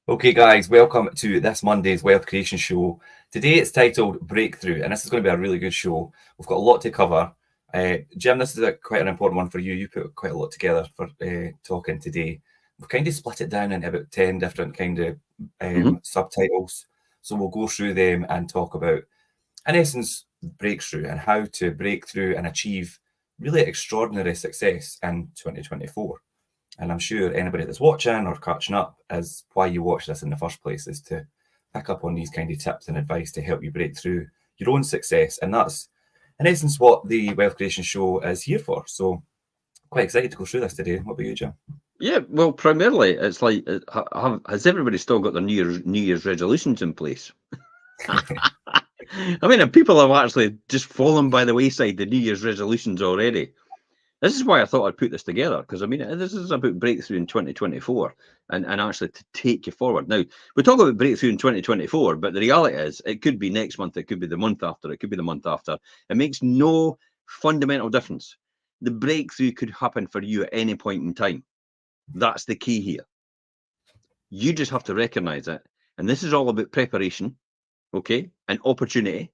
Okay, guys, welcome to this Monday's Wealth Creation Show. Today it's titled Breakthrough, and this is going to be a really good show. We've got a lot to cover. Jim, this is quite an important one for you. You put quite a lot together for talking today. We've kind of split it down into about 10 different kind of subtitles. So we'll go through them and talk about, in essence, breakthrough and how to break through and achieve really extraordinary success in 2024. And I'm sure anybody that's watching or catching up is why you watch this in the first place, is to pick up on these kind of tips and advice to help you break through your own success. And that's, in essence, what the Wealth Creation Show is here for. So quite excited to go through this today. What about you, Jim? Yeah, well, primarily, it's like, has everybody still got their New Year's resolutions in place? I mean, if people have actually just fallen by the wayside, the New Year's resolutions already. This is why I thought I'd put this together, because I mean, this is about breakthrough in 2024 and actually to take you forward. Now, we talk about breakthrough in 2024, but the reality is it could be next month, it could be the month after, it could be the month after. It makes no fundamental difference. The breakthrough could happen for you at any point in time. That's the key here. You just have to recognize it. And this is all about preparation, okay, and opportunity.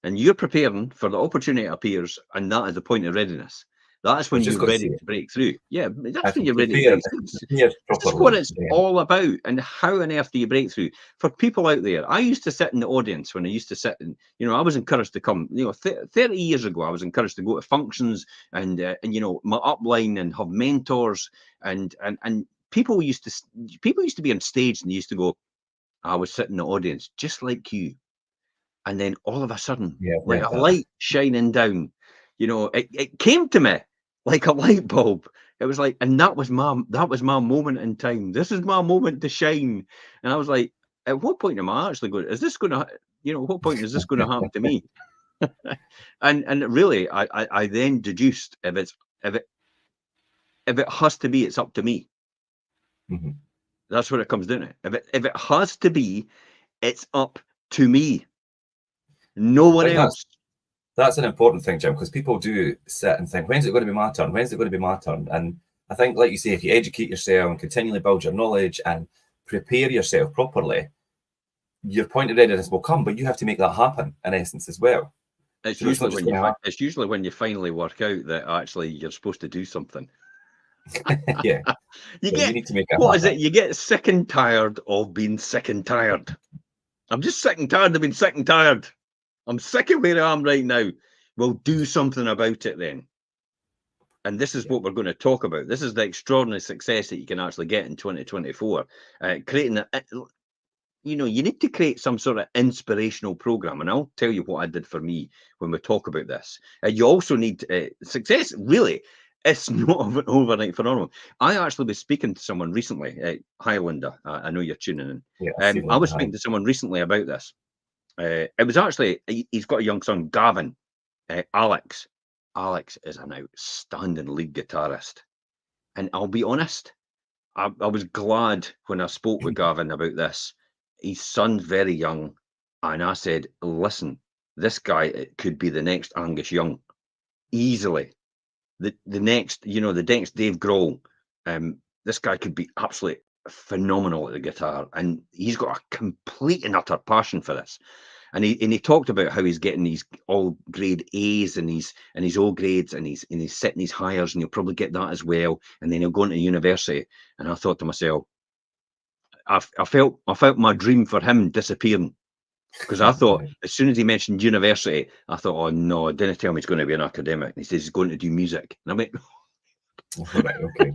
And you're preparing for the opportunity appears, and that is the point of readiness. That's when you're ready to break through. Yeah, that's when you're ready to break through. This is what it's all about. And how on earth do you break through? For people out there, I used to sit in the audience when I used to sit in, I was encouraged to come, 30 years ago, I was encouraged to go to functions and my upline and have mentors and people used to be on stage and they used to go, I was sitting in the audience just like you. And then all of a sudden, like a light shining down, it came to me like a light bulb. It was like, and that was my moment in time. This is my moment to shine. And I was like, at what point am I actually going? Is this going to, what point is this going to happen to me? and really, I then deduced if it has to be, it's up to me. Mm-hmm. That's what it comes down to. If it has to be, it's up to me. No one else. That's an important thing, Jim, because people do sit and think, when's it going to be my turn? When's it going to be my turn? And I think, like you say, if you educate yourself and continually build your knowledge and prepare yourself properly, your point of readiness will come, but you have to make that happen, in essence, as well. It's usually when you finally work out that actually you're supposed to do something. Yeah. You need to make it happen. You get sick and tired of being sick and tired. I'm just sick and tired of being sick and tired. I'm sick of where I am right now. We'll do something about it then. And this is what we're going to talk about. This is the extraordinary success that you can actually get in 2024. Creating you need to create some sort of inspirational program. And I'll tell you what I did for me when we talk about this. You also need success, really. It's not an overnight phenomenon. I actually was speaking to someone recently, Highlander. I know you're tuning in. Yeah, I was speaking to someone recently about this. It was actually, he's got a young son, Gavin. Alex is an outstanding lead guitarist. And I'll be honest, I was glad when I spoke with Gavin about this. His son's very young. And I said, listen, this guy could be the next Angus Young. Easily. The next Dave Grohl. This guy could be absolutely phenomenal at the guitar. And he's got a complete and utter passion for this. And he talked about how he's getting these all grade A's and his O grades and he's setting these hires and he'll probably get that as well. And then he'll go into university. And I thought to myself, I felt my dream for him disappearing. Because I thought, as soon as he mentioned university, I thought, oh no, didn't tell me he's going to be an academic. And he says he's going to do music. And I went, right, okay.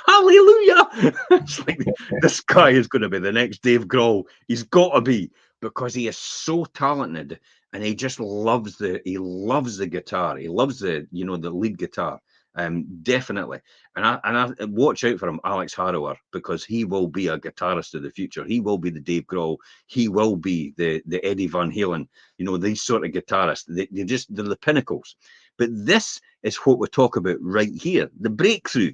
Hallelujah! It's like, this guy is going to be the next Dave Grohl. He's got to be, because he is so talented and he just loves the guitar. He loves the lead guitar. Definitely. And I watch out for him, Alex Harrower, because he will be a guitarist of the future. He will be the Dave Grohl. He will be the Eddie Van Halen. These sort of guitarists. They're the pinnacles. But this is what we talk about right here, the breakthrough.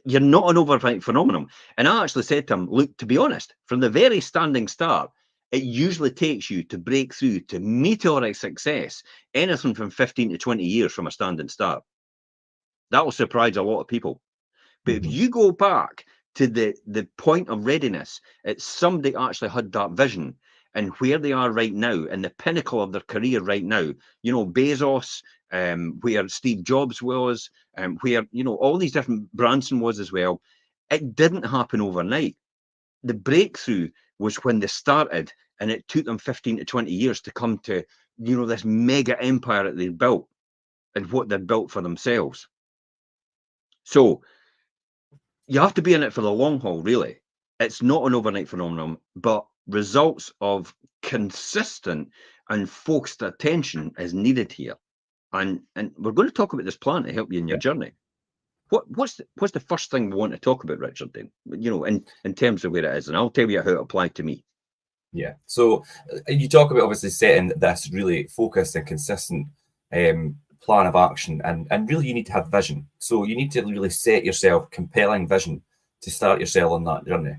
You're not an overnight phenomenon. And I actually said to him, look, to be honest, from the very standing start, it usually takes you to break through to meteoric success, anything from 15 to 20 years from a standing start. That will surprise a lot of people. But if you go back to the point of readiness. It's somebody actually had that vision, and where they are right now, in the pinnacle of their career right now, you know, Bezos, where Steve Jobs was, where, you know, all these different, Branson was as well. It didn't happen overnight. The breakthrough was when they started, and it took them 15 to 20 years to come to, you know, this mega empire that they built and what they built for themselves. So you have to be in it for the long haul, really. It's not an overnight phenomenon, but results of consistent and focused attention is needed here. And we're going to talk about this plan to help you in your journey. What's the first thing we want to talk about, Richard, then? You know, in terms of where it is, and I'll tell you how it applied to me. Yeah. So you talk about obviously setting this really focused and consistent plan of action, and really you need to have vision. So you need to really set yourself compelling vision to start yourself on that journey.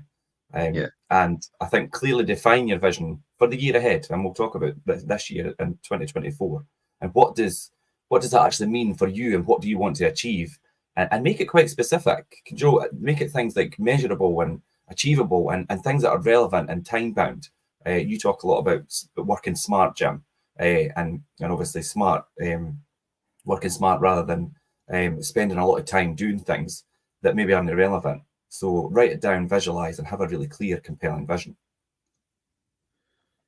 And I think clearly define your vision for the year ahead, and we'll talk about this year in 2024. And what does that actually mean for you, and what do you want to achieve? And make it quite specific. Joe, make it things like measurable and achievable, and things that are relevant and time bound. You talk a lot about working smart, Jim, and obviously smart, working smart rather than spending a lot of time doing things that maybe aren't irrelevant. So write it down, visualize, and have a really clear, compelling vision.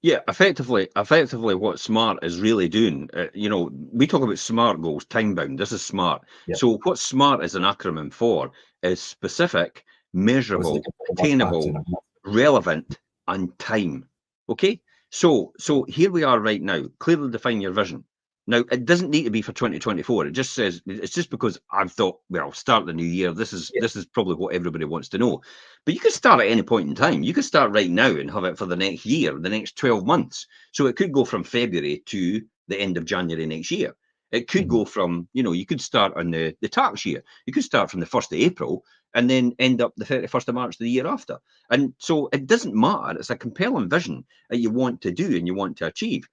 Yeah, effectively, what SMART is really doing, you know, we talk about SMART goals, time bound. This is SMART. Yep. So what SMART is an acronym for is specific, measurable, attainable, relevant, and time. Okay, so here we are right now. Clearly define your vision. Now, it doesn't need to be for 2024. It just says, it's just because I've thought, well, start the new year. This is probably what everybody wants to know. But you could start at any point in time. You could start right now and have it for the next year, the next 12 months. So it could go from February to the end of January next year. It could go from, you know, you could start on the tax year. You could start from the 1st of April and then end up the 31st of March the year after. And so it doesn't matter. It's a compelling vision that you want to do and you want to achieve.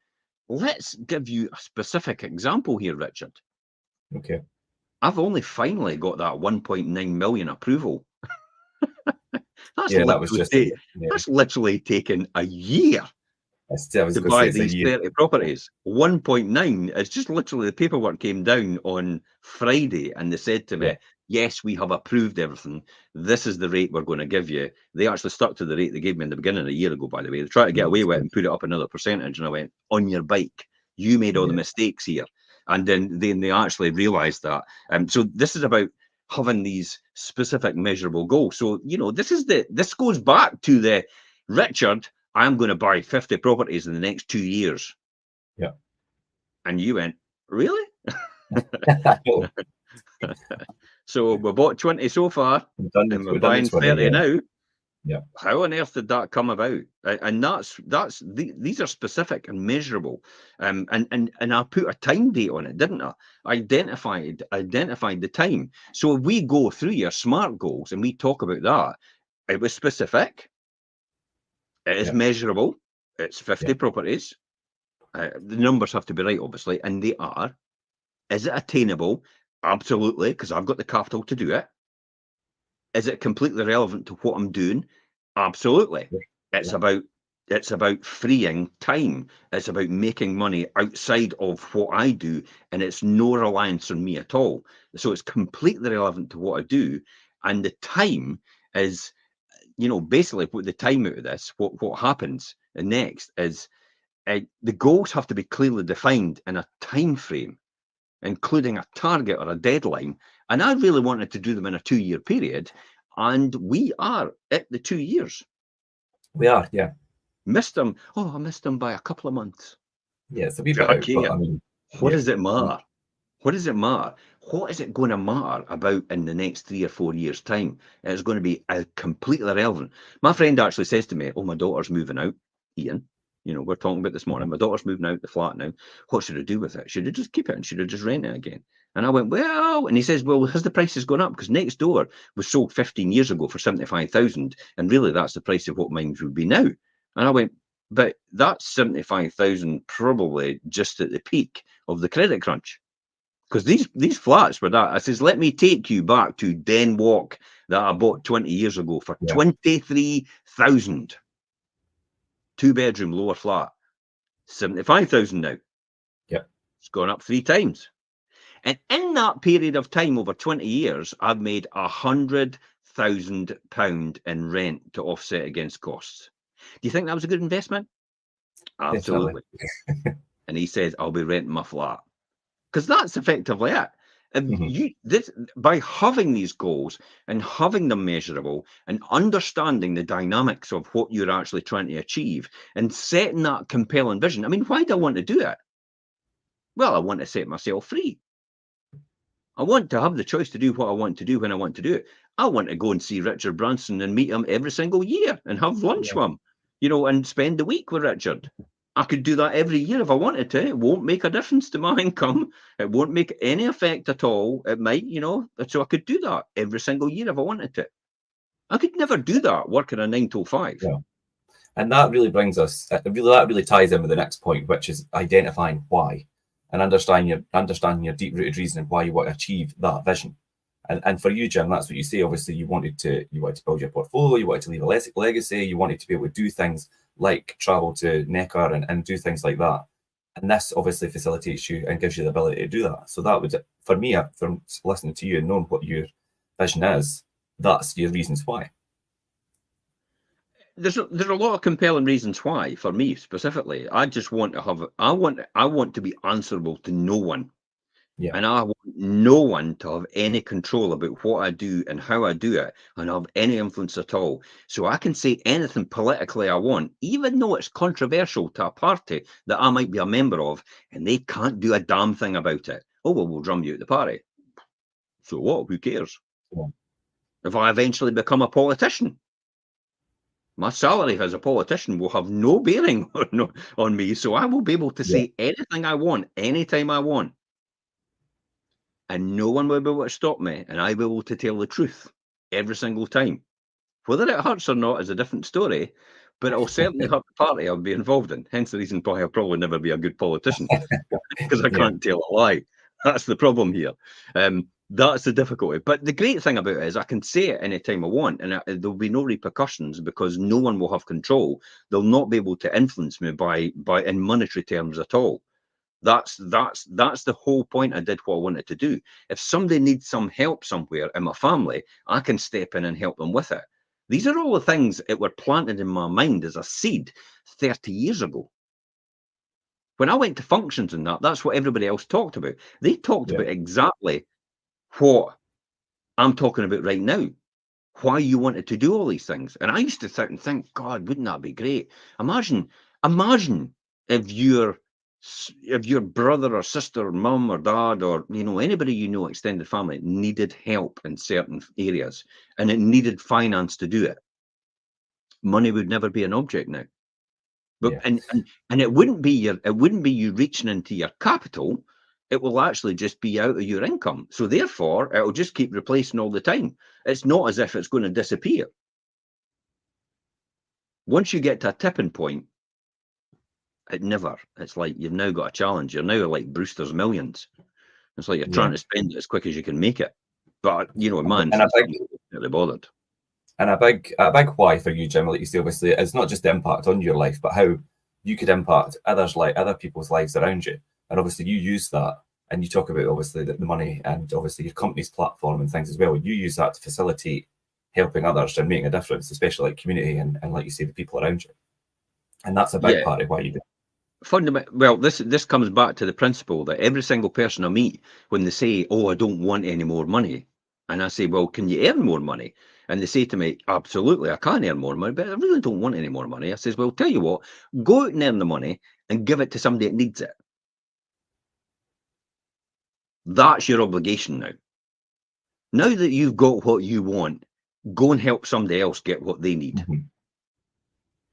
Let's give you a specific example here, Richard. Okay. I've only finally got that 1.9 million approval. That's literally taken a year to buy these 30 properties. 1.9 is just literally, the paperwork came down on Friday and they said to me, yes, we have approved everything. This is the rate we're going to give you. They actually stuck to the rate they gave me in the beginning a year ago, by the way. They tried to get away with it and put it up another percentage. And I went, on your bike. You made all the mistakes here. And then they actually realized that. So this is about having these specific measurable goals. So, you know, this goes back to the Richard, I'm going to buy 50 properties in the next 2 years. Yeah. And you went, really? So we bought 20 so far, and we're buying 30 now. Yeah. How on earth did that come about? And these are specific and measurable. And I put a time date on it, didn't I? Identified the time. So if we go through your SMART goals and we talk about that, it was specific. It is measurable. It's 50 properties. The numbers have to be right, obviously, and they are. Is it attainable? Absolutely, because I've got the capital to do it. Is it completely relevant to what I'm doing? Absolutely. It's about freeing time. It's about making money outside of what I do, and it's no reliance on me at all. So it's completely relevant to what I do, and the time is, you know, basically what the time out of this, what happens next is the goals have to be clearly defined in a time frame, including a target or a deadline. And I really wanted to do them in a 2-year period. And we are at the 2 years. We are, yeah. Missed them. Oh, I missed them by a couple of months. Yeah, it's a wee bit out, but I mean, what does it matter? What does it matter? What is it going to matter about in the next 3 or 4 years' time? It's going to be completely irrelevant. My friend actually says to me, oh, my daughter's moving out, Ian. You know, we're talking about this morning. My daughter's moving out the flat now. What should I do with it? Should I just keep it and should I just rent it again? And I went, well, and he says, well, has the prices gone up? Because next door was sold 15 years ago for 75,000. And really, that's the price of what mine would be now. And I went, but that's 75,000 probably just at the peak of the credit crunch. Because these flats were that. I says, let me take you back to Den Walk that I bought 20 years ago for Yeah. 23,000. 2-bedroom, lower flat. 75,000 now. Yep. It's gone up 3 times. And in that period of time, over 20 years, I've made £100,000 in rent to offset against costs. Do you think that was a good investment? Absolutely. And he says, I'll be renting my flat. Because that's effectively it. By having these goals and having them measurable and understanding the dynamics of what you're actually trying to achieve and setting that compelling vision. I mean, why do I want to do it? Well, I want to set myself free. I want to have the choice to do what I want to do when I want to do it. I want to go and see Richard Branson and meet him every single year and have lunch with him, and spend the week with Richard. I could do that every year if I wanted to. It won't make a difference to my income. It won't make any effect at all. It might, so I could do that every single year if I wanted to. I could never do that working a 9 to 5. Yeah. And that really brings us, that really ties in with the next point, which is identifying why and understanding your deep-rooted reason why you want to achieve that vision. And for you, Jim, that's what you say. Obviously, you wanted to build your portfolio, you wanted to leave a legacy, you wanted to be able to do things like travel to Neckar and do things like that. And this obviously facilitates you and gives you the ability to do that. So that would, for me, from listening to you and knowing what your vision is, that's your reasons why. There's a lot of compelling reasons why, for me specifically. I just want to have, I want to be answerable to no one. Yeah. And I want no one to have any control about what I do and how I do it and have any influence at all. So I can say anything politically I want, even though it's controversial to a party that I might be a member of, and they can't do a damn thing about it. Oh, well, we'll drum you out the party. So what? Who cares? Yeah. If I eventually become a politician, my salary as a politician will have no bearing on me. So I will be able to say anything I want, anytime I want. And no one will be able to stop me, and I'll be able to tell the truth every single time. Whether it hurts or not is a different story, but it'll certainly hurt the party I'll be involved in. Hence the reason why I'll probably never be a good politician, because I can't tell a lie. That's the problem here. That's the difficulty. But the great thing about it is I can say it anytime I want, and there'll be no repercussions because no one will have control. They'll not be able to influence me by in monetary terms at all. That's the whole point. I did what I wanted to do. If somebody needs some help somewhere in my family, I can step in and help them with it. These are all the things that were planted in my mind as a seed 30 years ago. When I went to functions and that's what everybody else talked about. They talked about exactly what I'm talking about right now. Why you wanted to do all these things. And I used to sit and think, God, wouldn't that be great? Imagine if your brother or sister or mum or dad or anybody extended family needed help in certain areas and it needed finance to do it. Money would never be an object now. But and it wouldn't be you reaching into your capital. It will actually just be out of your income. So therefore, it'll just keep replacing all the time. It's not as if it's going to disappear. Once you get to a tipping point, it never. It's like you've now got a challenge. You're now like Brewster's Millions. It's like you're trying to spend it as quick as you can make it. But man, really bothered. And a big why for you, Jim, like you say, obviously, it's not just the impact on your life, but how you could impact other people's lives around you. And obviously, you use that, and you talk about obviously the money and obviously your company's platform and things as well. You use that to facilitate helping others and making a difference, especially like community and like you say, the people around you. And that's a big part of why you do. Well, this comes back to the principle that every single person I meet, when they say, "Oh, I don't want any more money," and I say, "Well, can you earn more money?" And they say to me, "Absolutely, I can earn more money, but I really don't want any more money." I says, "Well, tell you what, go out and earn the money and give it to somebody that needs it. That's your obligation now. Now that you've got what you want, go and help somebody else get what they need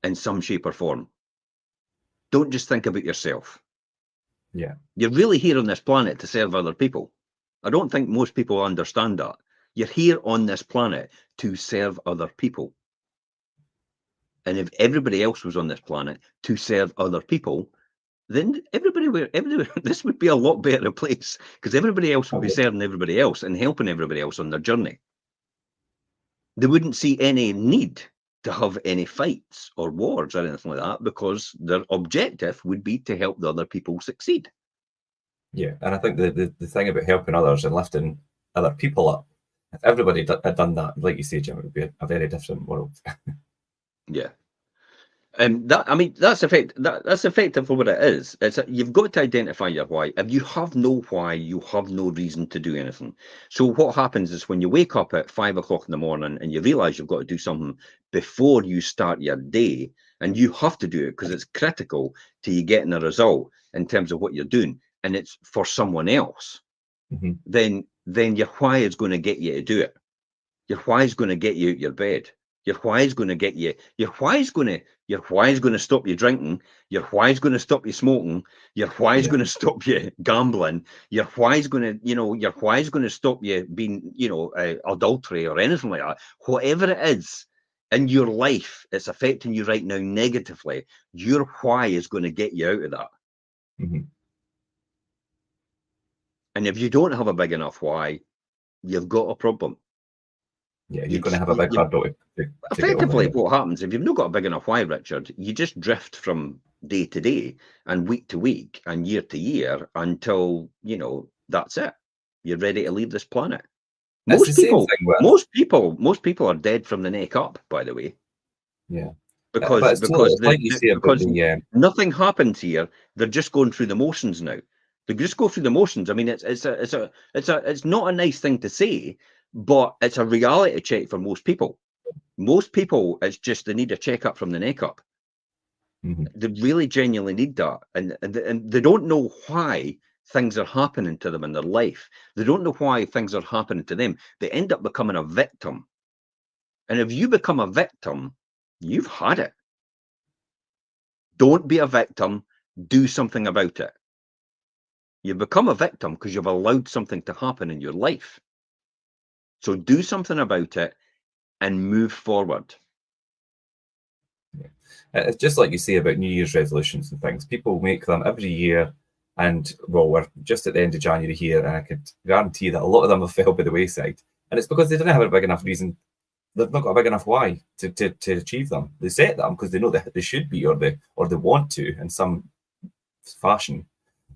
in some shape or form. Don't just think about yourself." Yeah. You're really here on this planet to serve other people. I don't think most people understand that. You're here on this planet to serve other people. And if everybody else was on this planet to serve other people, then this would be a lot better place because everybody else would be serving everybody else and helping everybody else on their journey. they wouldn't see any need to have any fights or wars or anything like that, because their objective would be to help the other people succeed. Yeah, and I think the thing about helping others and lifting other people up, if everybody had done that, like you say, Jim, it would be a very different world. Yeah. That, I mean, that's effectively what it is. You've got to identify your why. If you have no why, you have no reason to do anything. So what happens is when you wake up at 5 o'clock in the morning and you realize you've got to do something before you start your day, and you have to do it because it's critical to you getting a result in terms of what you're doing, and it's for someone else, Hmm. then your why is going to get you to do it. Your why is going to get you out your bed. Your why is going to get you. Your why is going to stop you drinking. Your why is going to stop you smoking. Your why is Yeah, going to stop you gambling. Your why is going to, your why is going to stop you being, adultery or anything like that. Whatever it is in your life, it's affecting you right now negatively. Your why is going to get you out of that. hmm And if you don't have a big enough why, you've got a problem. yeah, you're You, going to have a big you, hurdle to get over. Effectively, Yeah. what happens if you've not got a big enough why, Richard, you just drift from day to day and week to week and year to year until that's it. You're ready to leave this planet. It's the Most same people, thing with, most people are dead from the neck up, by the way, yeah, but because it's totally, it's like you the say about because the, nothing happens here. They're just going through the motions now. They just go through the motions. I mean, it's not a nice thing to say, but it's a reality check for most people. Most people, it's just they need a checkup from the neck up. mhm, They really genuinely need that, and they don't know why things are happening to them in their life. They don't know why things are happening to them. They end up becoming a victim, and if you become a victim, you've had it. Don't be a victim. Do something about it. You become a victim because you've allowed something to happen in your life. So do something about it and move forward. yeah. It's just like you say about New Year's resolutions and things. People make them every year, and well, we're just at the end of January here, and I could guarantee that a lot of them have fell by the wayside. And it's because they didn't have a big enough reason. They've not got a big enough why to achieve them. They set them because they know that they should be, or they want to in some fashion.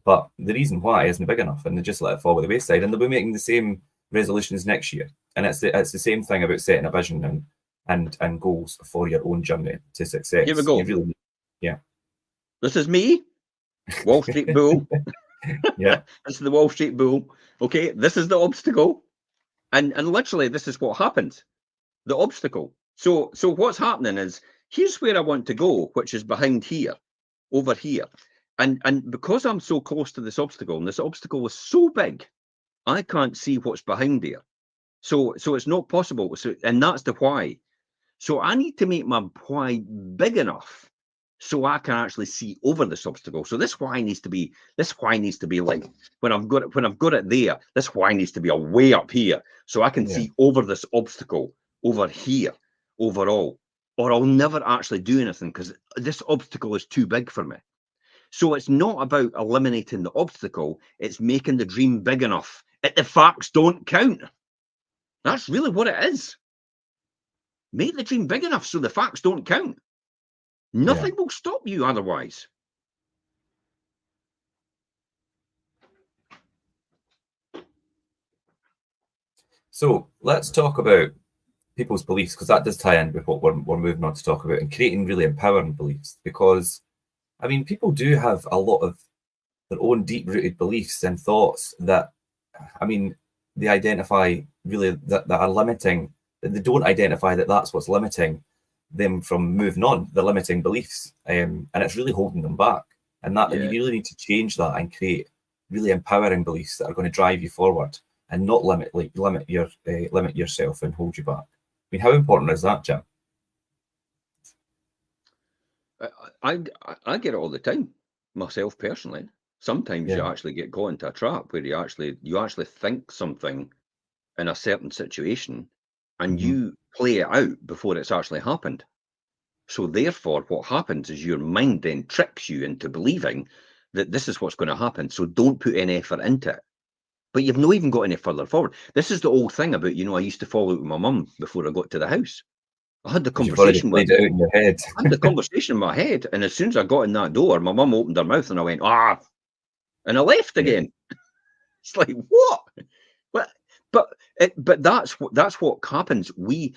But the reason why isn't big enough, and they just let it fall by the wayside. And they'll be making the same resolutions next year. And it's the same thing about setting a vision and goals for your own journey to Here we success. You go. really, yeah, This is me, Wall Street Bull. yeah, This is the Wall Street Bull. Okay, this is the obstacle. And literally this is what happens. The obstacle. So what's happening is, here's where I want to go, which is behind here, over here. And because I'm so close to this obstacle, and this obstacle is so big, I can't see what's behind there. So it's not possible. So, and that's the why. So I need to make my why big enough so I can actually see over this obstacle. So this why needs to be like, when I've got it there, this why needs to be a way up here so I can yeah, see over this obstacle over here overall. Or I'll never actually do anything because this obstacle is too big for me. So it's not about eliminating the obstacle, it's making the dream big enough. The facts don't count. That's really what it is. Make the dream big enough so the facts don't count. yeah. Nothing will stop you otherwise. So let's talk about people's beliefs, because that does tie in with what we're moving on to talk about, and creating really empowering beliefs. Because I mean, people do have a lot of their own deep-rooted beliefs and thoughts that, I mean, they identify really that are limiting. They don't identify that that's what's limiting them from moving on. The limiting beliefs, and it's really holding them back. And you Yeah. really need to change that and create really empowering beliefs that are going to drive you forward and not limit yourself and hold you back. I mean, how important is that, Jim? I get it all the time, myself personally. Sometimes you Yeah. actually get caught into a trap where you actually think something in a certain situation and Hmm. you play it out before it's actually happened. So therefore, what happens is your mind then tricks you into believing that this is what's going to happen. So don't put any effort into it. But you've not even got any further forward. This is the old thing about, I used to fall out with my mum before I got to the house. I had the Because you've already conversation played it out in your head. I had the conversation in my head, and as soon as I got in that door, my mum opened her mouth and I went, and I left again. It's like, what? But that's what happens. We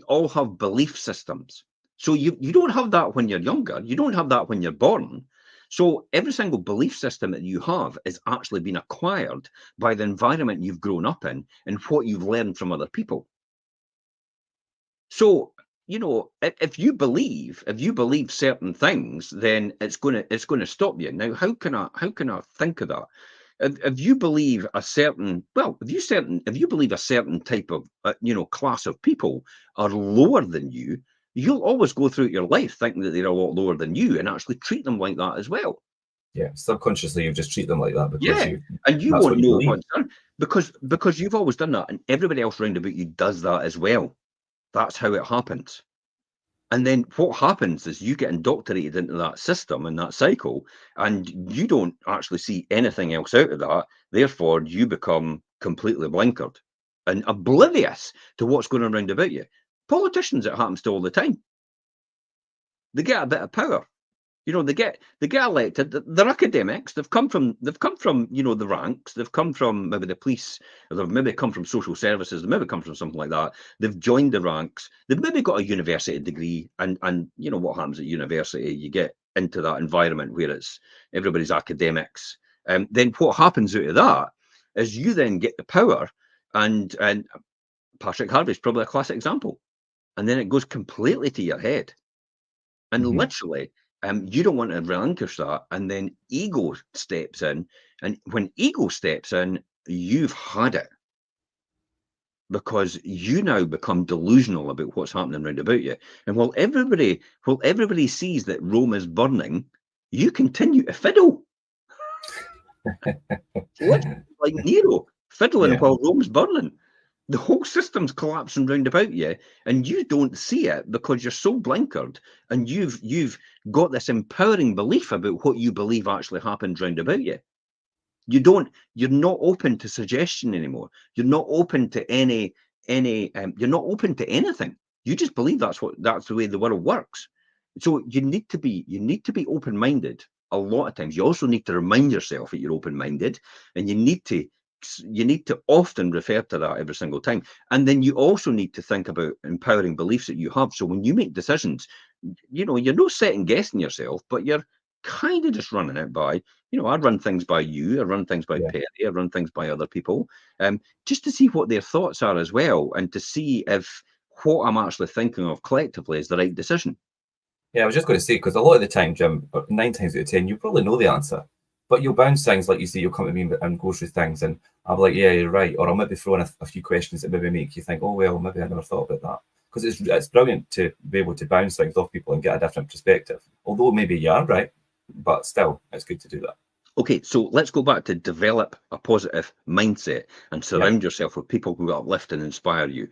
all have belief systems. So you don't have that when you're younger. You don't have that when you're born. So every single belief system that you have is actually been acquired by the environment you've grown up in and what you've learned from other people. So, if you believe certain things, then it's gonna stop you. Now, how can I think of that? If you believe a certain, well, if you believe a certain type of class of people are lower than you, you'll always go through your life thinking that they're a lot lower than you and actually treat them like that as well. Yeah, subconsciously you just treat them like that because Yeah, and you that's won't what you know believe. what's done because you've always done that, and everybody else round about you does that as well. That's how it happens. And then what happens is you get indoctrinated into that system and that cycle, and you don't actually see anything else out of that. Therefore, you become completely blinkered and oblivious to what's going on around about you. Politicians, it happens to all the time. They get a bit of power. They get elected. They're academics. They've come from the ranks. They've come from maybe the police, or they've maybe come from social services. They maybe come from something like that. They've joined the ranks. They've maybe got a university degree, and what happens at university? You get into that environment where it's everybody's academics. Then what happens out of that is you then get the power, and Patrick Harvey's probably a classic example. And then it goes completely to your head. And literally, you don't want to relinquish that. And then ego steps in. And when ego steps in, you've had it. Because you now become delusional about what's happening around about you. And while everybody sees that Rome is burning, you continue to fiddle. Like Nero, fiddling Yeah. while Rome's burning. The whole system's collapsing round about you, and you don't see it because you're so blinkered, and you've got this empowering belief about what you believe actually happens round about you. You're not open to suggestion anymore. You're not open to you're not open to anything. You just believe that's the way the world works. So you need to be open-minded a lot of times. You also need to remind yourself that you're open-minded, and you need to often refer to that every single time. And then you also need to think about empowering beliefs that you have. So when you make decisions, you're not second guessing yourself, but you're kind of just running it by, I run things by you, I run things by Yeah. Perry, I run things by other people, just to see what their thoughts are as well, and to see if what I'm actually thinking of collectively is the right decision. Yeah, I was just going to say, because a lot of the time, Jim, 9 times out of 10, you probably know the answer, but you'll bounce things like you say, you'll come to me and go through things, and I'll be like, yeah, you're right. Or I'll maybe throw in a few questions that maybe make you think, oh, well, maybe I never thought about that. Because it's brilliant to be able to bounce things off people and get a different perspective. Although maybe you are right, but still, it's good to do that. Okay, so let's go back to develop a positive mindset and surround yourself with people who uplift and inspire you.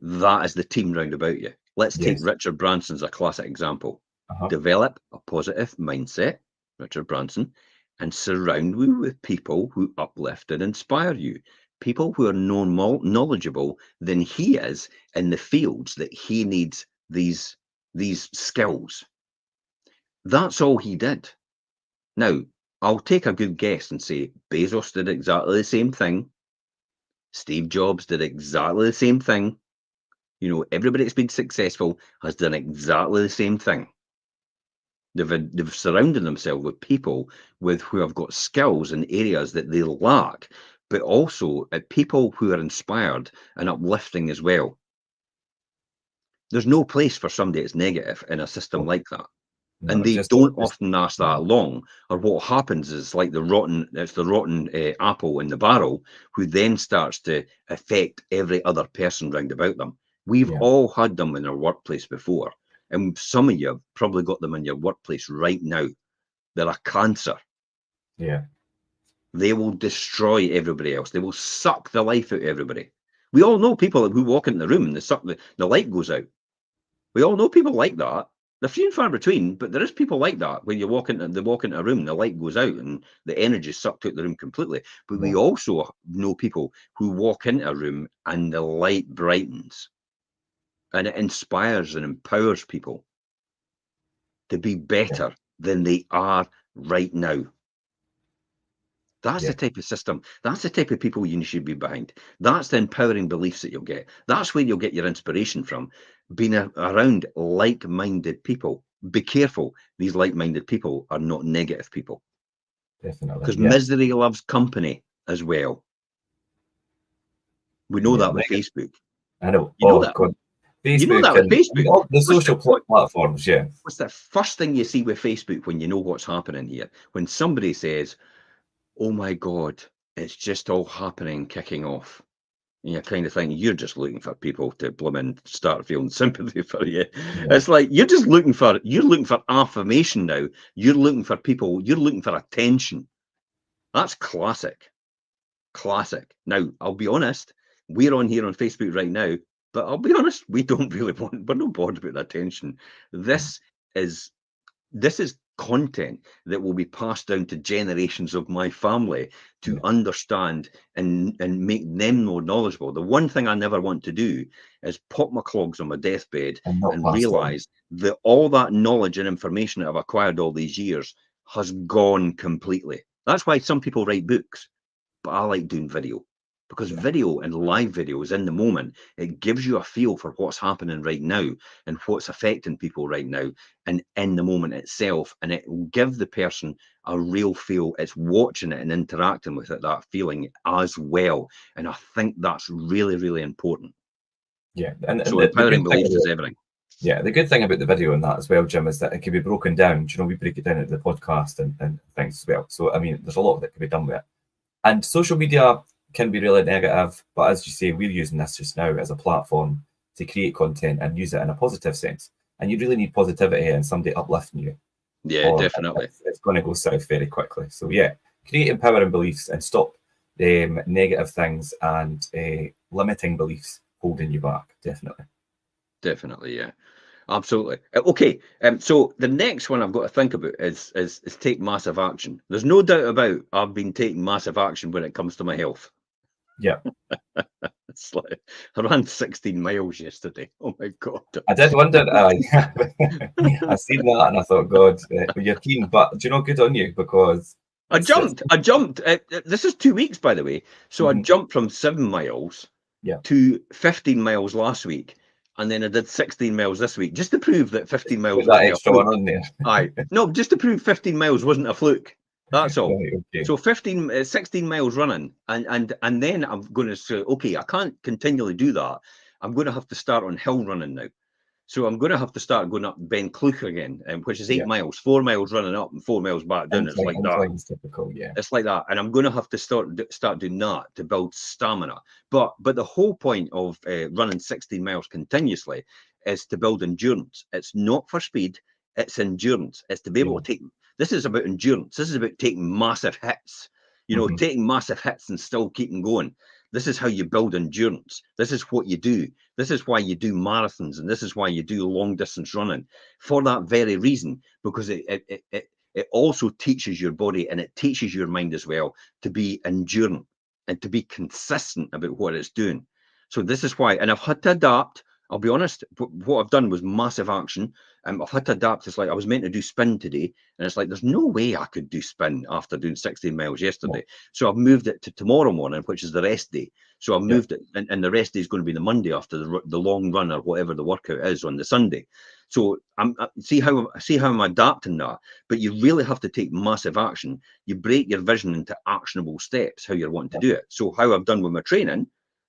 That is the team round about you. Let's take Yes. Richard Branson as a classic example. Uh-huh. Develop a positive mindset, Richard Branson, and surround you with people who uplift and inspire you. People who are more knowledgeable than he is in the fields that he needs these skills. That's all he did. Now, I'll take a good guess and say Bezos did exactly the same thing. Steve Jobs did exactly the same thing. Everybody that's been successful has done exactly the same thing. They've surrounded themselves with people who have got skills in areas that they lack, but also people who are inspired and uplifting as well. There's no place for somebody that's negative in a system like that. No, And they just don't often last that long. Or what happens is like the rotten apple in the barrel, who then starts to affect every other person round about them. We've yeah. all had them in our workplace before. And some of you have probably got them in your workplace right now. They're a cancer. Yeah. They will destroy everybody else. They will suck the life out of everybody. We all know people who walk into the room and the light goes out. We all know people like that. They're few and far between, but there is people like that when you walk into a room, the light goes out and the energy is sucked out the room completely. But we also know people who walk into a room and the light brightens and it inspires and empowers people to be better than they are right now. That's the type of system. That's the type of people you should be behind. That's the empowering beliefs that you'll get. That's where you'll get your inspiration from. Being around like-minded people. Be careful. These like-minded people are not negative people. Definitely. Because misery loves company as well. We know that with Facebook. I know. You know that. God. Facebook, you know that with Facebook. All the social platforms, What's the first thing you see with Facebook when you know what's happening here? When somebody says, oh my God, it's just all happening, kicking off. And you're kind of thinking, you're just looking for people to blooming start feeling sympathy for you. Yeah. It's like, you're looking for affirmation now. You're looking for people, you're looking for attention. That's classic. Classic. Now, I'll be honest, we're on here on Facebook right now, but I'll be honest, we're not bothered about the attention. This is content that will be passed down to generations of my family to understand and make them more knowledgeable. The one thing I never want to do is pop my clogs on my deathbed and realize that all that knowledge and information that I've acquired all these years has gone completely. That's why some people write books, but I like doing video. Because video and live videos in the moment, it gives you a feel for what's happening right now and what's affecting people right now and in the moment itself. And it will give the person a real feel. It's watching it and interacting with it, that feeling as well. And I think that's really, really important. Yeah. And so empowering beliefs is everything. Yeah, the good thing about the video and that as well, Jim, is that it can be broken down. You know, we break it down into the podcast and things as well. So, I mean, there's a lot that can be done with it. And social media can be really negative, but as you say, we're using this just now as a platform to create content and use it in a positive sense. And you really need positivity and somebody uplifting you. Yeah, definitely. It's going to go south very quickly. So yeah, create empowering beliefs and stop negative things and limiting beliefs holding you back. Definitely, yeah. Absolutely. Okay. So the next one I've got to think about is take massive action. There's no doubt about I've been taking massive action when it comes to my health. Yeah. It's like I ran 16 miles yesterday. Oh my God. I did wonder. I seen that and I thought, God, you're keen, but do you know, good on you, because I jumped. This is 2 weeks, by the way. So I jumped from 7 miles to 15 miles last week. And then I did 16 miles this week, just to prove that 15 miles was that extra one on there. No, just to prove 15 miles wasn't a fluke. That's all. Right, okay. So 16 miles running, and then I'm going to say, okay, I can't continually do that. I'm going to have to start on hill running now. So I'm going to have to start going up Ben Cleuch again, which is 8 miles, 4 miles running up and 4 miles back down. It's like that. Typical, yeah. It's like that, and I'm going to have to start doing that to build stamina. But the whole point of running 16 miles continuously is to build endurance. It's not for speed; it's endurance. It's to be able to take. This is about endurance. This is about taking massive hits. You know, taking massive hits and still keeping going. This is how you build endurance. This is what you do. This is why you do marathons, and this is why you do long distance running, for that very reason, because it also teaches your body and it teaches your mind as well to be endurant and to be consistent about what it's doing. So this is why, and I've had to adapt. I'll be honest, what I've done was massive action. I've had to adapt. It's like I was meant to do spin today, and it's like there's no way I could do spin after doing 16 miles yesterday. So I've moved it to tomorrow morning, which is the rest day. So I've moved it, and the rest day is going to be the Monday after the long run or whatever the workout is on the Sunday. So see how I'm adapting that. But you really have to take massive action. You break your vision into actionable steps, how you're wanting to do it. So how I've done with my training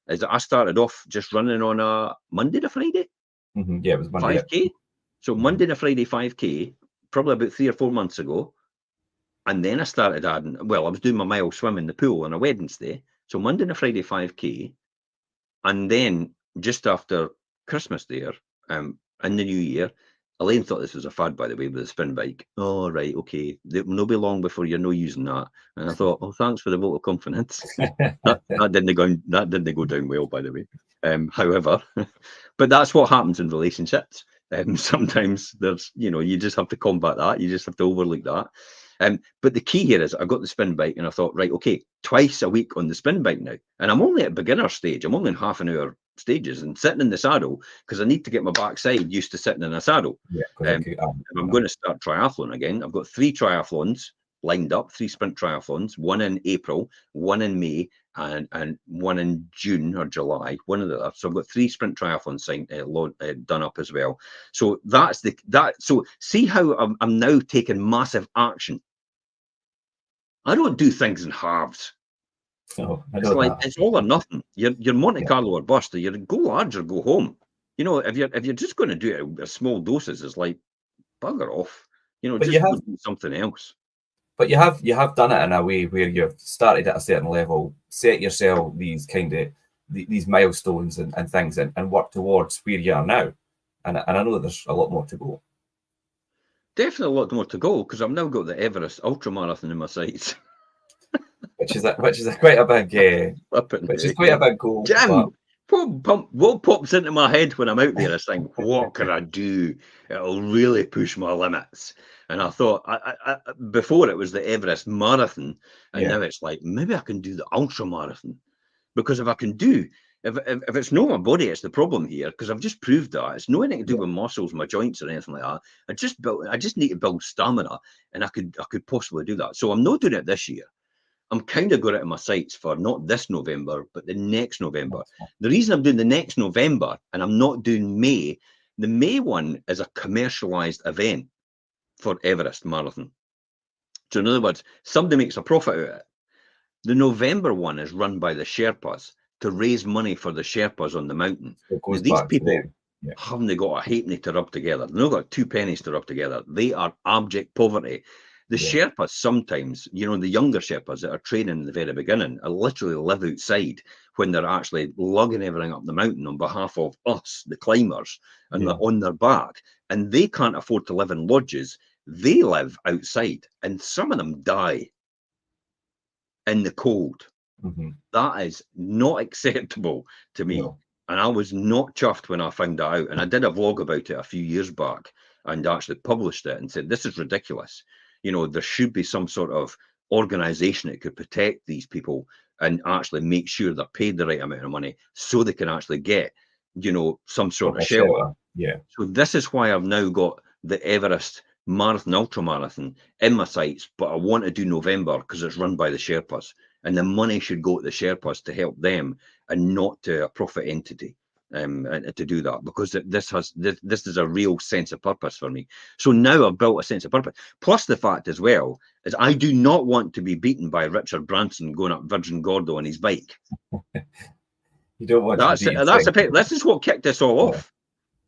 is that I started off just running on a Monday to Friday. Yeah, it was Monday. 5K. So Monday to Friday 5K, probably about 3 or 4 months ago. And then I started adding, well, I was doing my mile swim in the pool on a Wednesday. So Monday to Friday 5K. And then just after Christmas there, in the new year, Elaine thought this was a fad, by the way, with the spin bike. Oh, right, okay. It will not be long before you're no using that. And I thought, oh, thanks for the vote of confidence. that didn't go down well, by the way. However, but that's what happens in relationships. Sometimes there's, you just have to combat that. You just have to overlook that. But the key here is I got the spin bike and I thought, right, okay, twice a week on the spin bike now. And I'm only at beginner stage. I'm only in half an hour stages and sitting in the saddle because I need to get my backside used to sitting in a saddle. Yeah, If I'm going to start triathlon again, I've got 3 triathlons lined up, 3 sprint triathlons, one in April, one in May, and one in June or July, one of the. So I've got 3 sprint triathlons done up as well. So that's So see how I'm now taking massive action. I don't do things in halves. No, I It's know like that. it's all or nothing. You're Monte Carlo or bust. You go large or go home. If you're just going to do it at small doses, it's like bugger off. But Just you go have, do something else. but you have done it in a way where you've started at a certain level, set yourself these kind of these milestones and things, and work towards where you are now. And I know that there's a lot more to go. Definitely a lot more to go because I've now got the Everest ultramarathon in my sights. Which is quite a big which is quite a big goal. But Jim, what pops into my head when I'm out there is think, what can I do? It'll really push my limits. And I thought, before it was the Everest marathon, and yeah, now it's like maybe I can do the ultra marathon because if it's not my body, it's the problem here because I've just proved that it's no anything to do yeah, with muscles, my joints, or anything like that. I just need to build stamina, and I could possibly do that. So I'm not doing it this year. I'm kind of got it in my sights for not this November, but the next November. The reason I'm doing the next November and I'm not doing May, the May one is a commercialized event for Everest Marathon. So in other words, somebody makes a profit out of it. The November one is run by the Sherpas to raise money for the Sherpas on the mountain. so it Now, goes these back to people them. Yeah, haven't got a halfpenny to rub together. They've not got 2 pennies to rub together. They are abject poverty. The yeah, Sherpas sometimes, the younger Sherpas that are training in the very beginning, are literally live outside when they're actually lugging everything up the mountain on behalf of us, the climbers, and yeah. they're on their back. And they can't afford to live in lodges. They live outside, and some of them die in the cold. Hmm. That is not acceptable to me. No, And I was not chuffed when I found that out. And I did a vlog about it a few years back and actually published it and said, this is ridiculous. There should be some sort of organization that could protect these people and actually make sure they're paid the right amount of money so they can actually get, some sort of proper shelter. shelter. Yeah, So this is why I've now got the Everest Marathon Ultramarathon in my sights, but I want to do November because it's run by the Sherpas, and the money should go to the Sherpas to help them and not to a profit entity. And to do that because this is a real sense of purpose for me. So now I've built a sense of purpose. Plus the fact as well is I do not want to be beaten by Richard Branson going up Virgin Gordo on his bike. you don't want to be This is what kicked this all yeah, off.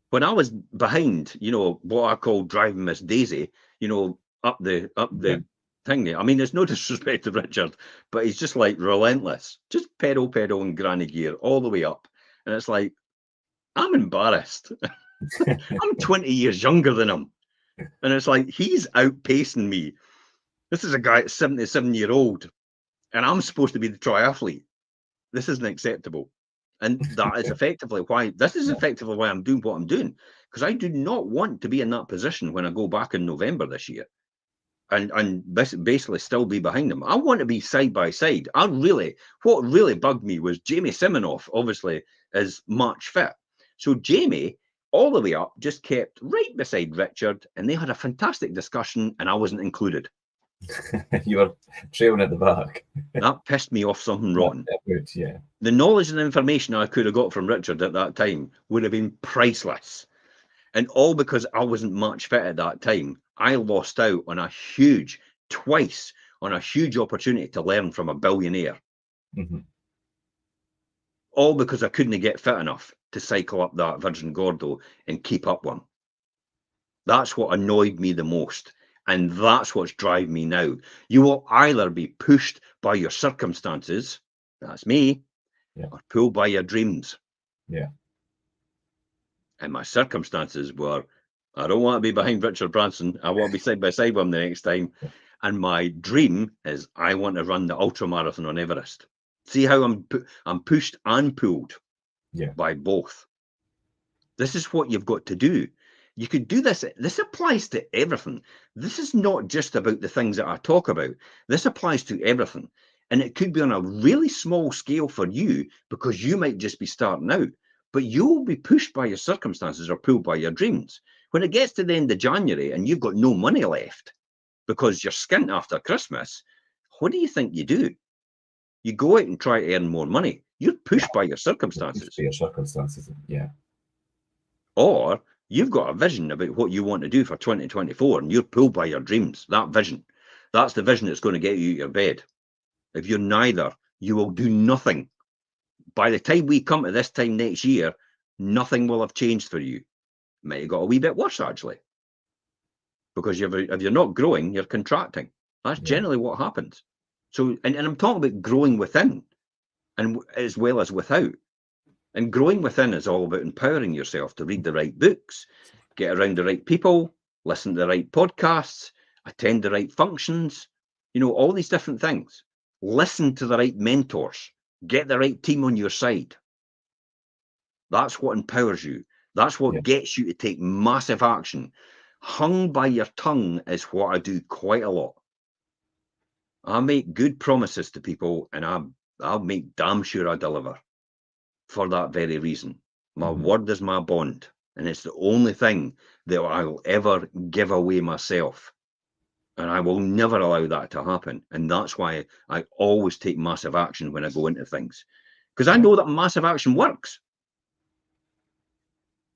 When I was behind, what I call driving Miss Daisy, up the yeah. thing there. I mean, there's no disrespect to Richard, but he's just like relentless, just pedal, and granny gear all the way up. And it's like, I'm embarrassed. I'm 20 years younger than him. And it's like, he's outpacing me. This is a guy that's 77-year-old, and I'm supposed to be the triathlete. This isn't acceptable. And that is effectively why I'm doing what I'm doing. Because I do not want to be in that position when I go back in November this year and basically still be behind them. I want to be side by side. What really bugged me was Jamie Siminoff, obviously, is March fit. So Jamie, all the way up, just kept right beside Richard, and they had a fantastic discussion, and I wasn't included. You were trailing at the back. That pissed me off something rotten. Yeah. The knowledge and information I could have got from Richard at that time would have been priceless. And all because I wasn't much fit at that time, I lost out on twice on a huge opportunity to learn from a billionaire. Mm-hmm. All because I couldn't get fit enough to cycle up that Virgin Gordo and keep up one. That's what annoyed me the most. And that's what's driving me now. You will either be pushed by your circumstances, that's me, Yeah. or pulled by your dreams. Yeah. And my circumstances were, I don't want to be behind Richard Branson. I want to be side by side with him the next time. And my dream is I want to run the ultra marathon on Everest. See how I'm pushed and pulled Yeah. by both. This is what you've got to do. You could do this. This applies to everything. This is not just about the things that I talk about. This applies to everything. And it could be on a really small scale for you because you might just be starting out, but you'll be pushed by your circumstances or pulled by your dreams. When it gets to the end of January and you've got no money left because you're skint after Christmas, what do you think you do? You go out and try to earn more money. You're pushed by your circumstances. Your circumstances, yeah. Or you've got a vision about what you want to do for 2024 and you're pulled by your dreams. That vision. That's the vision that's going to get you out of your bed. If you're neither, you will do nothing. By the time we come to this time next year, nothing will have changed for you. Might have got a wee bit worse, actually. Because if you're not growing, you're contracting. That's generally what happens. So, and I'm talking about growing within and as well as without. And growing within is all about empowering yourself to read the right books, get around the right people, listen to the right podcasts, attend the right functions, all these different things. Listen to the right mentors, get the right team on your side. That's what empowers you. That's what gets you to take massive action. Hung by your tongue is what I do quite a lot. I make good promises to people and I'll make damn sure I deliver. For that very reason. My word is my bond. And it's the only thing that I will ever give away myself. And I will never allow that to happen. And that's why I always take massive action when I go into things. Because I know that massive action works.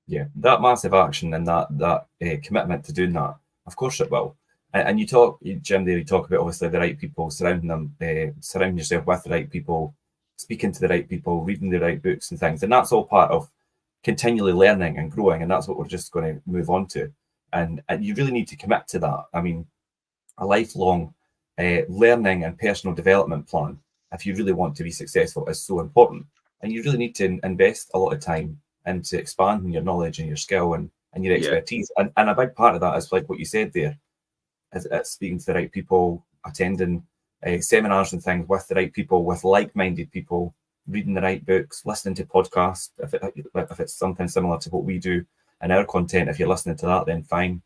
Yeah, that massive action and that commitment to doing that, of course it will. And you talk, Jim, there you talk about obviously the right people, surrounding yourself with the right people, speaking to the right people, reading the right books and things. And that's all part of continually learning and growing. And that's what we're just going to move on to. And you really need to commit to that. I mean, a lifelong learning and personal development plan, if you really want to be successful, is so important. And you really need to invest a lot of time into expanding your knowledge and your skill and your expertise. And a big part of that is like what you said there, is speaking to the right people, attending seminars and things with the right people, with like-minded people, reading the right books, listening to podcasts. If it's something similar to what we do in our content, if you're listening to that, then fine.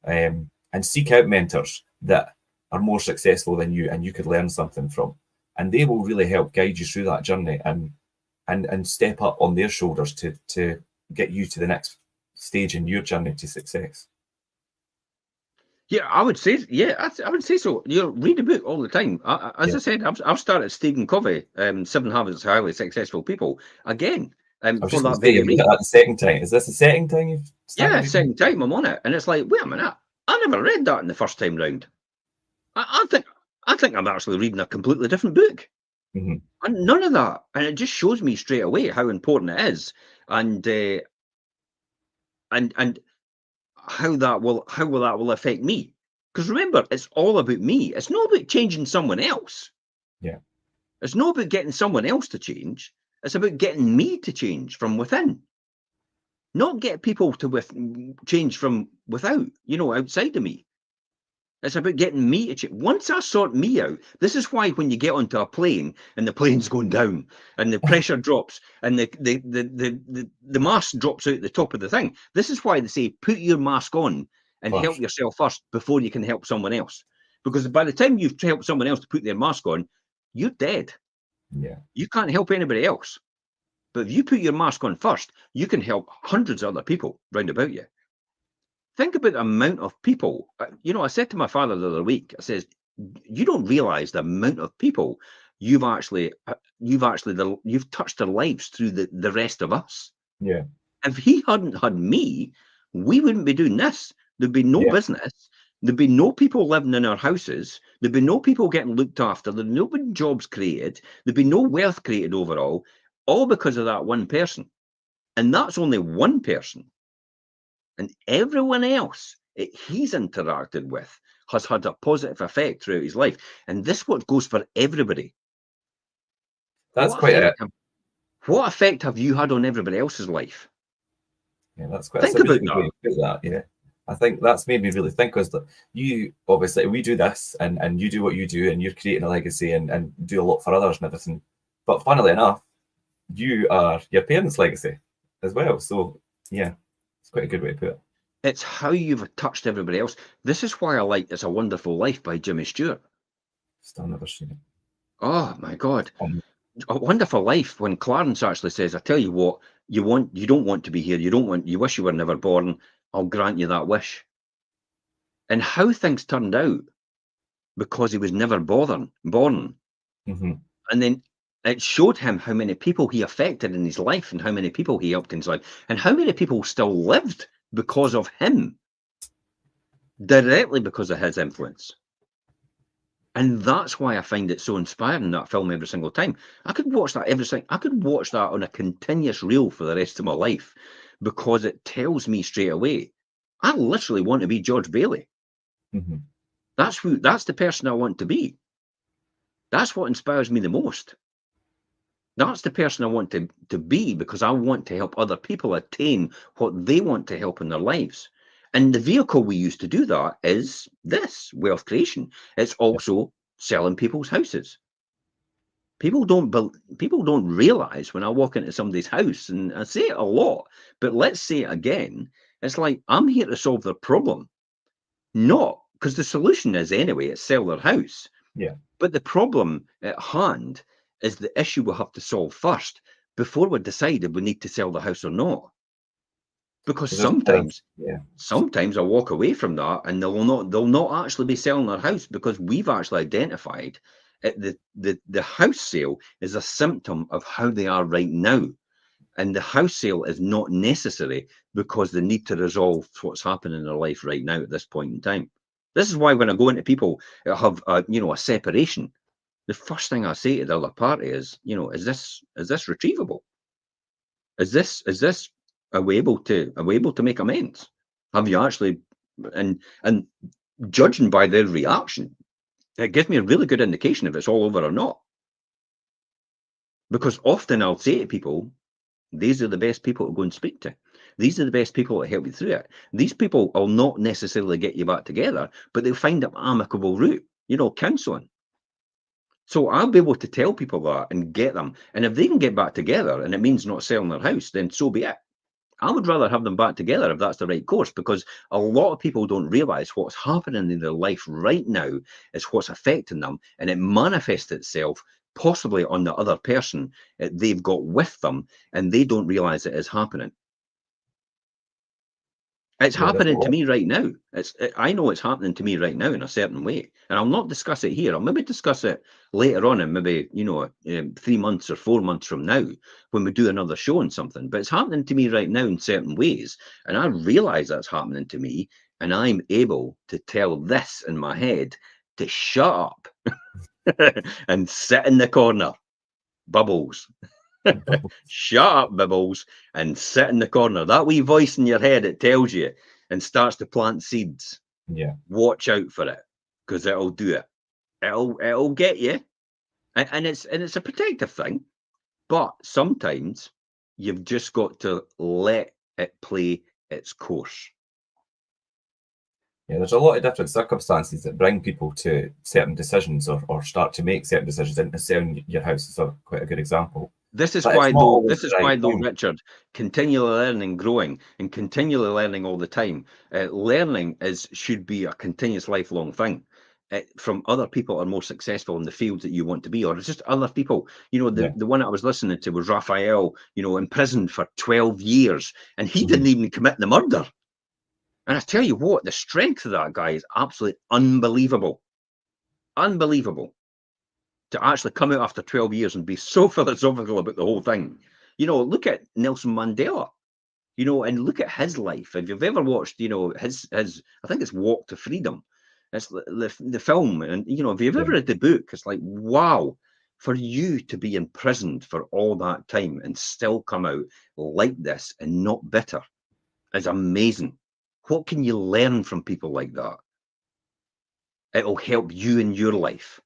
And seek out mentors that are more successful than you and you could learn something from. And they will really help guide you through that journey and step up on their shoulders to get you to the next stage in your journey to success. Yeah, I would say, I would say so. Read a book all the time. I said, I've started Stephen Covey, 7 Habits of Highly Successful People. Again, I was for just that very reason. That the second time. Is this the second time you've started? Yeah, second time I'm on it. And it's like, wait a minute, I never read that in the first time round. I think I'm actually reading a completely different book. And none of that. And it just shows me straight away how important it is. And how will that affect me? Because remember, it's all about me. It's not about changing someone else. Yeah. It's not about getting someone else to change. It's about getting me to change from within. Not get people to change from without, outside of me. It's about getting me to change. Once I sort me out, this is why when you get onto a plane and the plane's going down and the pressure drops and the mask drops out the top of the thing. This is why they say put your mask on and help yourself first before you can help someone else. Because by the time you've helped someone else to put their mask on, you're dead. Yeah. You can't help anybody else. But if you put your mask on first, you can help hundreds of other people round about you. Think about the amount of people. I said to my father the other week, I says, you don't realize the amount of people you've touched their lives through the rest of us. Yeah. If he hadn't had me, we wouldn't be doing this. There'd be no business. There'd be no people living in our houses. There'd be no people getting looked after. There'd no jobs created. There'd be no wealth created overall, all because of that one person. And that's only one person. And everyone else he's interacted with has had a positive effect throughout his life. And this what goes for everybody. That's what effect have you had on everybody else's life? Yeah, that's quite a really good way to put that. Yeah. I think that's made me really think, because you obviously, we do this and you do what you do and you're creating a legacy and do a lot for others and everything. But funnily enough, you are your parents' legacy as well. So yeah, it's quite a good way to put it. It's how you've touched everybody else. This is why I like It's a Wonderful Life by Jimmy Stewart. Still never seen it. Oh my God. Um, A Wonderful Life, when Clarence actually says, I tell you what, you don't want to be here, you wish you were never born, I'll grant you that wish. And how things turned out because he was never born. mhm. And then it showed him how many people he affected in his life and how many people he helped in his life and how many people still lived because of him, directly because of his influence. And that's why I find it so inspiring, that film, every single time. I could watch that I could watch that on a continuous reel for the rest of my life, because it tells me straight away, I literally want to be George Bailey. Mhm. That's the person I want to be. That's what inspires me the most. That's the person I want to be, because I want to help other people attain what they want to help in their lives. And the vehicle we use to do that is this wealth creation. It's Yeah. also selling people's houses. People don't realize when I walk into somebody's house, and I say it a lot, but let's say it again. It's like, I'm here to solve their problem, not because the solution is anyway, it's sell their house. Yeah. But the problem at hand is the issue we have to solve first before we decide if we need to sell the house or not. Because There's a kind of, yeah. sometimes I walk away from that and they'll not actually be selling their house, because we've actually identified the house sale is a symptom of how they are right now. And the house sale is not necessary because they need to resolve what's happening in their life right now at this point in time. This is why when I go into people that have a separation, the first thing I say to the other party is, is this retrievable? Is this are we able to make amends? Have you actually, and judging by their reaction, it gives me a really good indication if it's all over or not. Because often I'll say to people, these are the best people to go and speak to. These are the best people to help you through it. These people will not necessarily get you back together, but they'll find an amicable route, counseling. So I'll be able to tell people that and get them. And if they can get back together and it means not selling their house, then so be it. I would rather have them back together if that's the right course, because a lot of people don't realize what's happening in their life right now is what's affecting them, and it manifests itself possibly on the other person that they've got with them, and they don't realize it is happening. It's Yeah, there's a happening to lot. me right now. I know it's happening to me right now in a certain way, and I'll not discuss it here. I'll maybe discuss it later on, in maybe 3 months or 4 months from now, when we do another show on something. But it's happening to me right now in certain ways, and I realize that's happening to me, and I'm able to tell this in my head to shut up and sit in the corner. Bubbles. Shut up, Bibbles, and sit in the corner. That wee voice in your head, it tells you and starts to plant seeds. Yeah. Watch out for it, because it'll do it. It'll get you, and it's a protective thing. But sometimes you've just got to let it play its course. Yeah, there's a lot of different circumstances that bring people to certain decisions, or start to make certain decisions, and selling your house is quite a good example. This is But it's why, not though. always This the is right why, though, thing. Richard, continually learning, growing, and continually learning all the time. Learning should be a continuous, lifelong thing. From other people who are more successful in the fields that you want to be, or it's just other people. Yeah. The one I was listening to was Raphael. Imprisoned for 12 years, and he Mhm. didn't even commit the murder. And I tell you what, the strength of that guy is absolutely unbelievable. Unbelievable. To actually come out after 12 years and be so philosophical about the whole thing. Look at Nelson Mandela, and look at his life. If you've ever watched, his I think it's Walk to Freedom. It's the film. And, if you've Yeah. ever read the book, it's like, wow, for you to be imprisoned for all that time and still come out like this and not bitter is amazing. What can you learn from people like that? It'll help you in your life.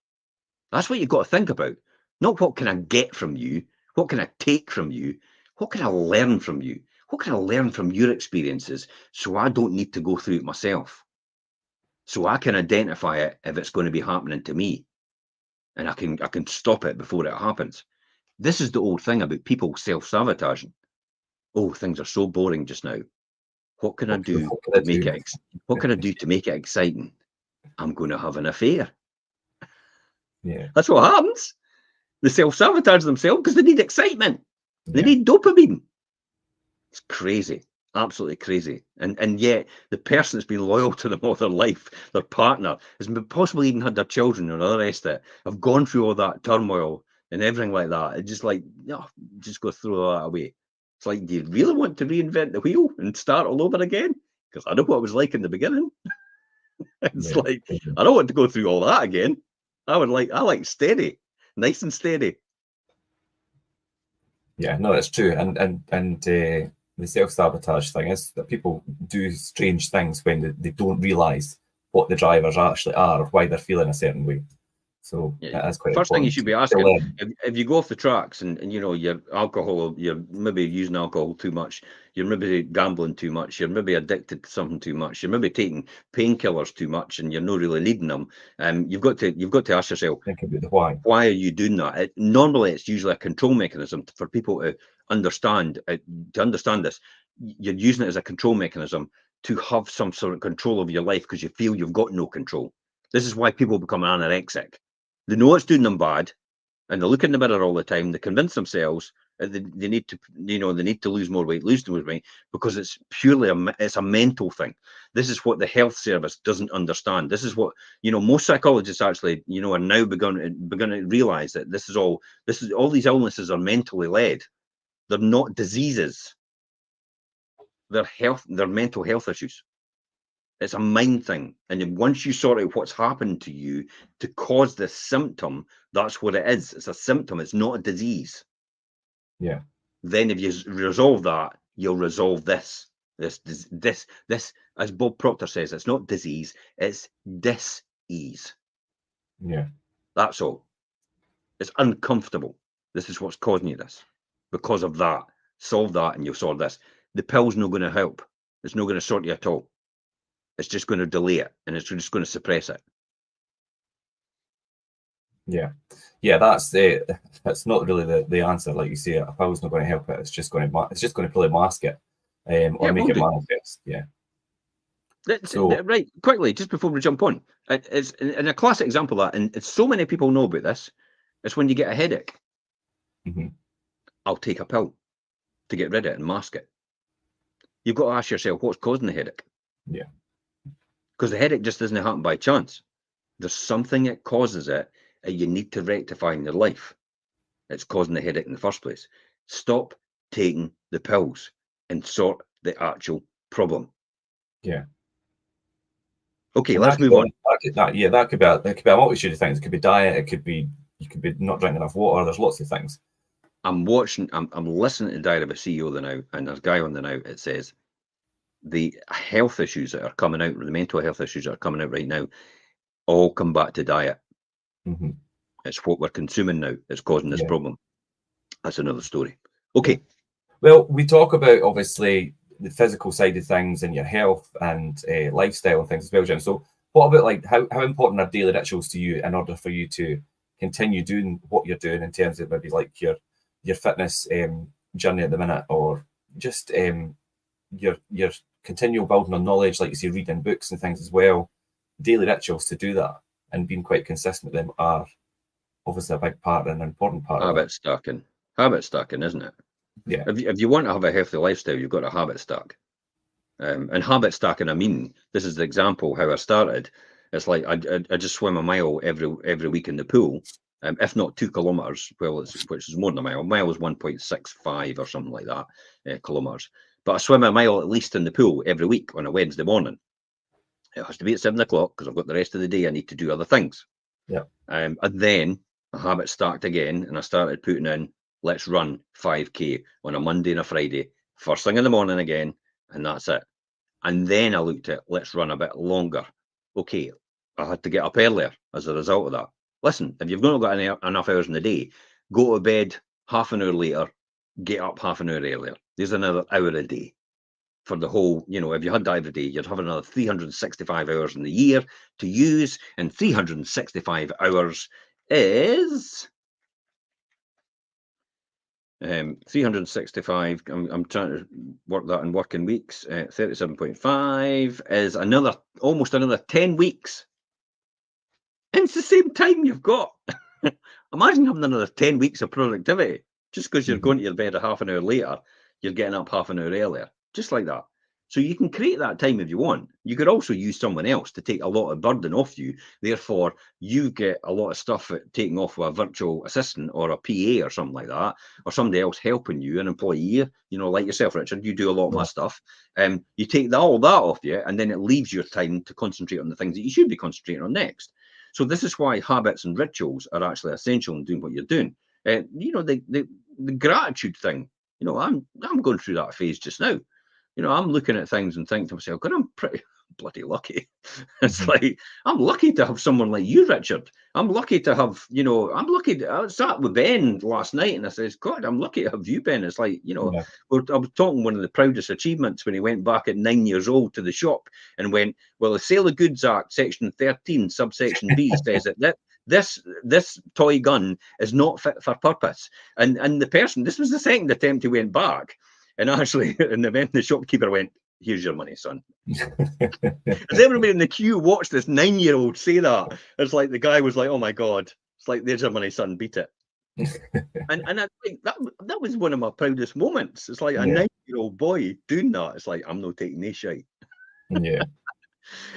That's what you've got to think about. Not what can I get from you? What can I take from you? What can I learn from you? What can I learn from your experiences so I don't need to go through it myself? So I can identify it if it's going to be happening to me, and I can stop it before it happens. This is the old thing about people self-sabotaging. Oh, things are so boring just now. What can I do What can I to make do? it? What can I do to make it exciting? I'm going to have an affair. Yeah, That's what happens. They self-sabotage themselves because they need excitement. They yeah, need dopamine. It's crazy, absolutely crazy. And yet the person that's been loyal to them all their life, their partner, has possibly even had their children and all the rest of it, have gone through all that turmoil and everything like that. It's just like, no, just go throw all that away. It's like, do you really want to reinvent the wheel and start all over again? Because I know what it was like in the beginning. It's yeah. like, I don't want to go through all that again. I like steady, nice and steady. Yeah, no, it's true. And the self-sabotage thing is that people do strange things when they don't realize what the drivers actually are or why they're feeling a certain way. So Yeah. that is quite First thing you important should be to asking, learn. if you go off the tracks and you know you're maybe using alcohol too much, you're maybe gambling too much, you're maybe addicted to something too much, you're maybe taking painkillers too much, and you're not really needing them. You've got to ask yourself, Think about the why. why are you doing that? Normally, it's usually a control mechanism for people to understand. To understand this, you're using it as a control mechanism to have some sort of control of your life because you feel you've got no control. This is why people become anorexic. They know it's doing them bad, and they look in the mirror all the time. They convince themselves that they need to, they need to lose more weight, because it's purely it's a mental thing. This is what the health service doesn't understand. This is what most psychologists actually are now beginning to realize that all these illnesses are mentally led. They're not diseases. They're mental health issues. It's a mind thing. And then once you sort out what's happened to you to cause this symptom, that's what it is. It's a symptom. It's not a disease. Yeah, Then if you resolve that, you'll resolve this. This, as Bob Proctor says, it's not disease, it's dis-ease. yeah, That's all. It's uncomfortable. This is what's causing you this. Because of that. Solve that and you'll solve this. The pill's not going to help. It's not going to sort you at all. It's just going to delay it and it's just going to suppress it. yeah, yeah. That's not really the answer. Like you say, a pill's not going to help it. It's just going to probably mask it, Yeah, or it make will it do. manifest. Yeah. That's So right. Quickly, just before we jump on, it's and a classic example of that, and so many people know about this. It's when you get a headache. mhm, I'll take a pill to get rid of it and mask it. You've got to ask yourself what's causing the headache, yeah, because the headache just doesn't happen by chance. There's something that causes it, and you need to rectify in your life. It's causing the headache in the first place. Stop taking the pills and sort the actual problem. yeah. Okay, And let's move on. that could be a multitude of things. It could be diet. It could be you could be not drinking enough water. There's lots of things. I'm listening to Diary of a CEO now, and there's a guy on the now. It says the health issues that are coming out, the mental health issues that are coming out right now, all come back to diet. Hmm. It's what we're consuming now that's causing this Yeah, problem. That's another story. yeah. Okay. Well, we talk about obviously the physical side of things and your health and lifestyle and things as well, Jim. So, what about like how important are daily rituals to you in order for you to continue doing what you're doing in terms of maybe like your fitness journey at the minute, or just your continual building on knowledge, like you say, reading books and things as well. Daily rituals to do that and being quite consistent with them are obviously a big part and an important part of that. Habit stacking, isn't it? Yeah. If you want to have a healthy lifestyle, you've got to habit stack. And habit stacking, I mean, this is the example how I started. It's like I just swim a mile every week in the pool, if not 2 kilometers. Well, which is more than a mile. A mile is 1.65 or something like that kilometers. But I swim a mile at least in the pool every week on a Wednesday morning. It has to be at 7 o'clock because I've got the rest of the day I need to do other things. Yeah. And then a habit stacked again, and I started putting in, let's run 5K on a Monday and a Friday, first thing in the morning again, and that's it. And then I looked at, let's run a bit longer. Okay, I had to get up earlier as a result of that. Listen, if you've not got enough hours in the day, go to bed half an hour later, get up half an hour earlier. There's another hour a day for the whole, if you had that every day, you'd have another 365 hours in the year to use, and 365 hours is 365. I'm trying to work that in working weeks. 37.5 is almost another 10 weeks. And it's the same time you've got. Imagine having another 10 weeks of productivity. Just because you're going to your bed a half an hour later, you're getting up half an hour earlier. Just like that. So you can create that time if you want. You could also use someone else to take a lot of burden off you. Therefore, you get a lot of stuff taken off with a virtual assistant or a PA or something like that, or somebody else helping you, an employee, like yourself, Richard. You do a lot of my stuff. You take all that off you, and then it leaves your time to concentrate on the things that you should be concentrating on next. So this is why habits and rituals are actually essential in doing what you're doing. The gratitude thing. I'm going through that phase just now. I'm looking at things and thinking to myself, God, I'm pretty bloody lucky. It's like, I'm lucky to have someone like you, Richard. I'm lucky to have, I sat with Ben last night and I says, God, I'm lucky to have you, Ben. It's like, I was talking one of the proudest achievements when he went back at 9 years old to the shop and went, well, the Sale of Goods Act, section 13, subsection B says that this toy gun is not fit for purpose. And the person, this was the second attempt he went back. And actually, in the event, the shopkeeper went, here's your money, son. As everybody in the queue watched this 9-year-old say that, it's like the guy was like, oh my God. It's like, there's your money, son, beat it. and I think that was one of my proudest moments. It's like a 9-year-old boy doing that. It's like, I'm not taking this shite. Yeah.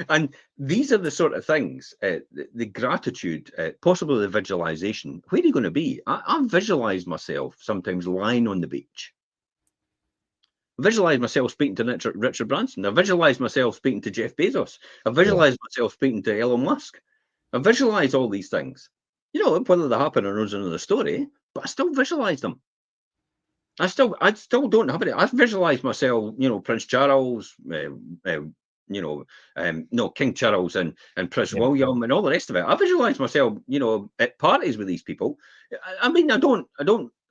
And these are the sort of things, the gratitude, possibly the visualization. Where are you going to be? I visualize myself sometimes lying on the beach. Visualize myself speaking to Richard Branson. I visualize myself speaking to Jeff Bezos. I visualize myself speaking to Elon Musk. I visualize all these things. Whether they happen or not is another story, but I still visualize them. I still don't have it. I visualize myself, Prince Charles, King Charles and Prince William and all the rest of it. I visualize myself, at parties with these people. I mean, I don't.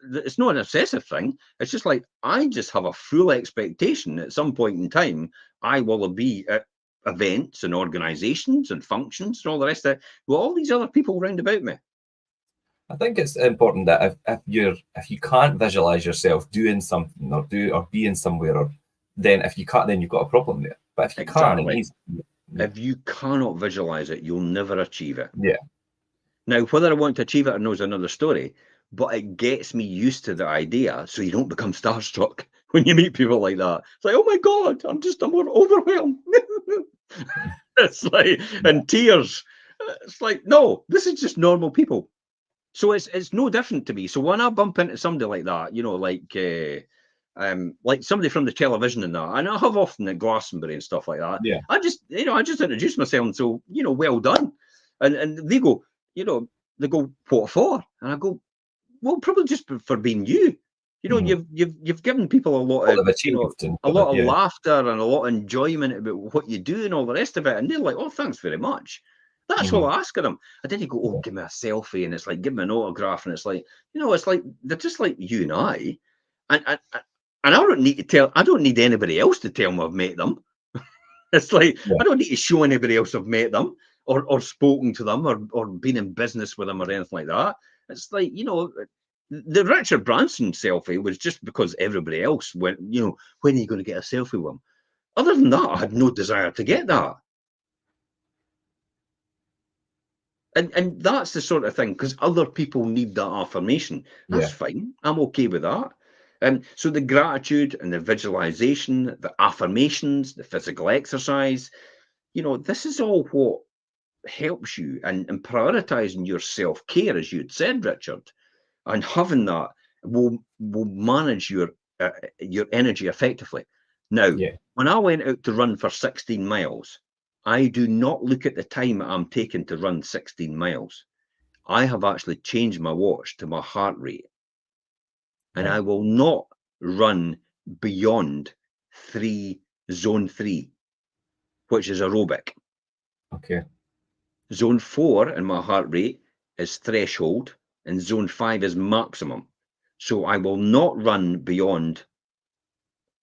It's not an obsessive thing. It's just like I just have a full expectation at some point in time I will be at events and organizations and functions and all the rest of it with all these other people round about me. I think it's important that if you can't visualize yourself doing something or being somewhere, or then if you can't, then you've got a problem there. But if you can't, if you cannot visualize it, you'll never achieve it. Yeah. Now, whether I want to achieve it or not is another story. But it gets me used to the idea, so you don't become starstruck when you meet people like that. It's like, oh my God, I'm overwhelmed. It's like, and tears. It's like, no, this is just normal people. So it's no different to me. So when I bump into somebody like that, like somebody from the television and that, and I have often at Glastonbury and stuff like that. Yeah. I just introduce myself and so, well done. And they go, what for? And I go, well, probably just for being you. You've given people a lot of laughter and a lot of enjoyment about what you do and all the rest of it. And they're like, oh, thanks very much. That's what I ask of them. And then you go, oh, give me a selfie. And it's like, give me an autograph. And it's like, it's like, they're just like you and I. And I don't need anybody else to tell me I've met them. It's like, I don't need to show anybody else I've met them or spoken to them or been in business with them or anything like that. It's like, the Richard Branson selfie was just because everybody else went, when are you going to get a selfie with him? Other than that, I had no desire to get that. And that's the sort of thing, because other people need that affirmation. That's fine. I'm okay with that. So the gratitude and the visualization, the affirmations, the physical exercise, this is all what helps you and prioritizing your self-care, as you'd said, Richard. And having that will manage your energy effectively. Now, when I went out to run for 16 miles, I do not look at the time I'm taking to run 16 miles. I have actually changed my watch to my heart rate. And I will not run beyond zone 3, which is aerobic. Okay. Zone 4 in my heart rate is threshold, and zone 5 is maximum. So I will not run beyond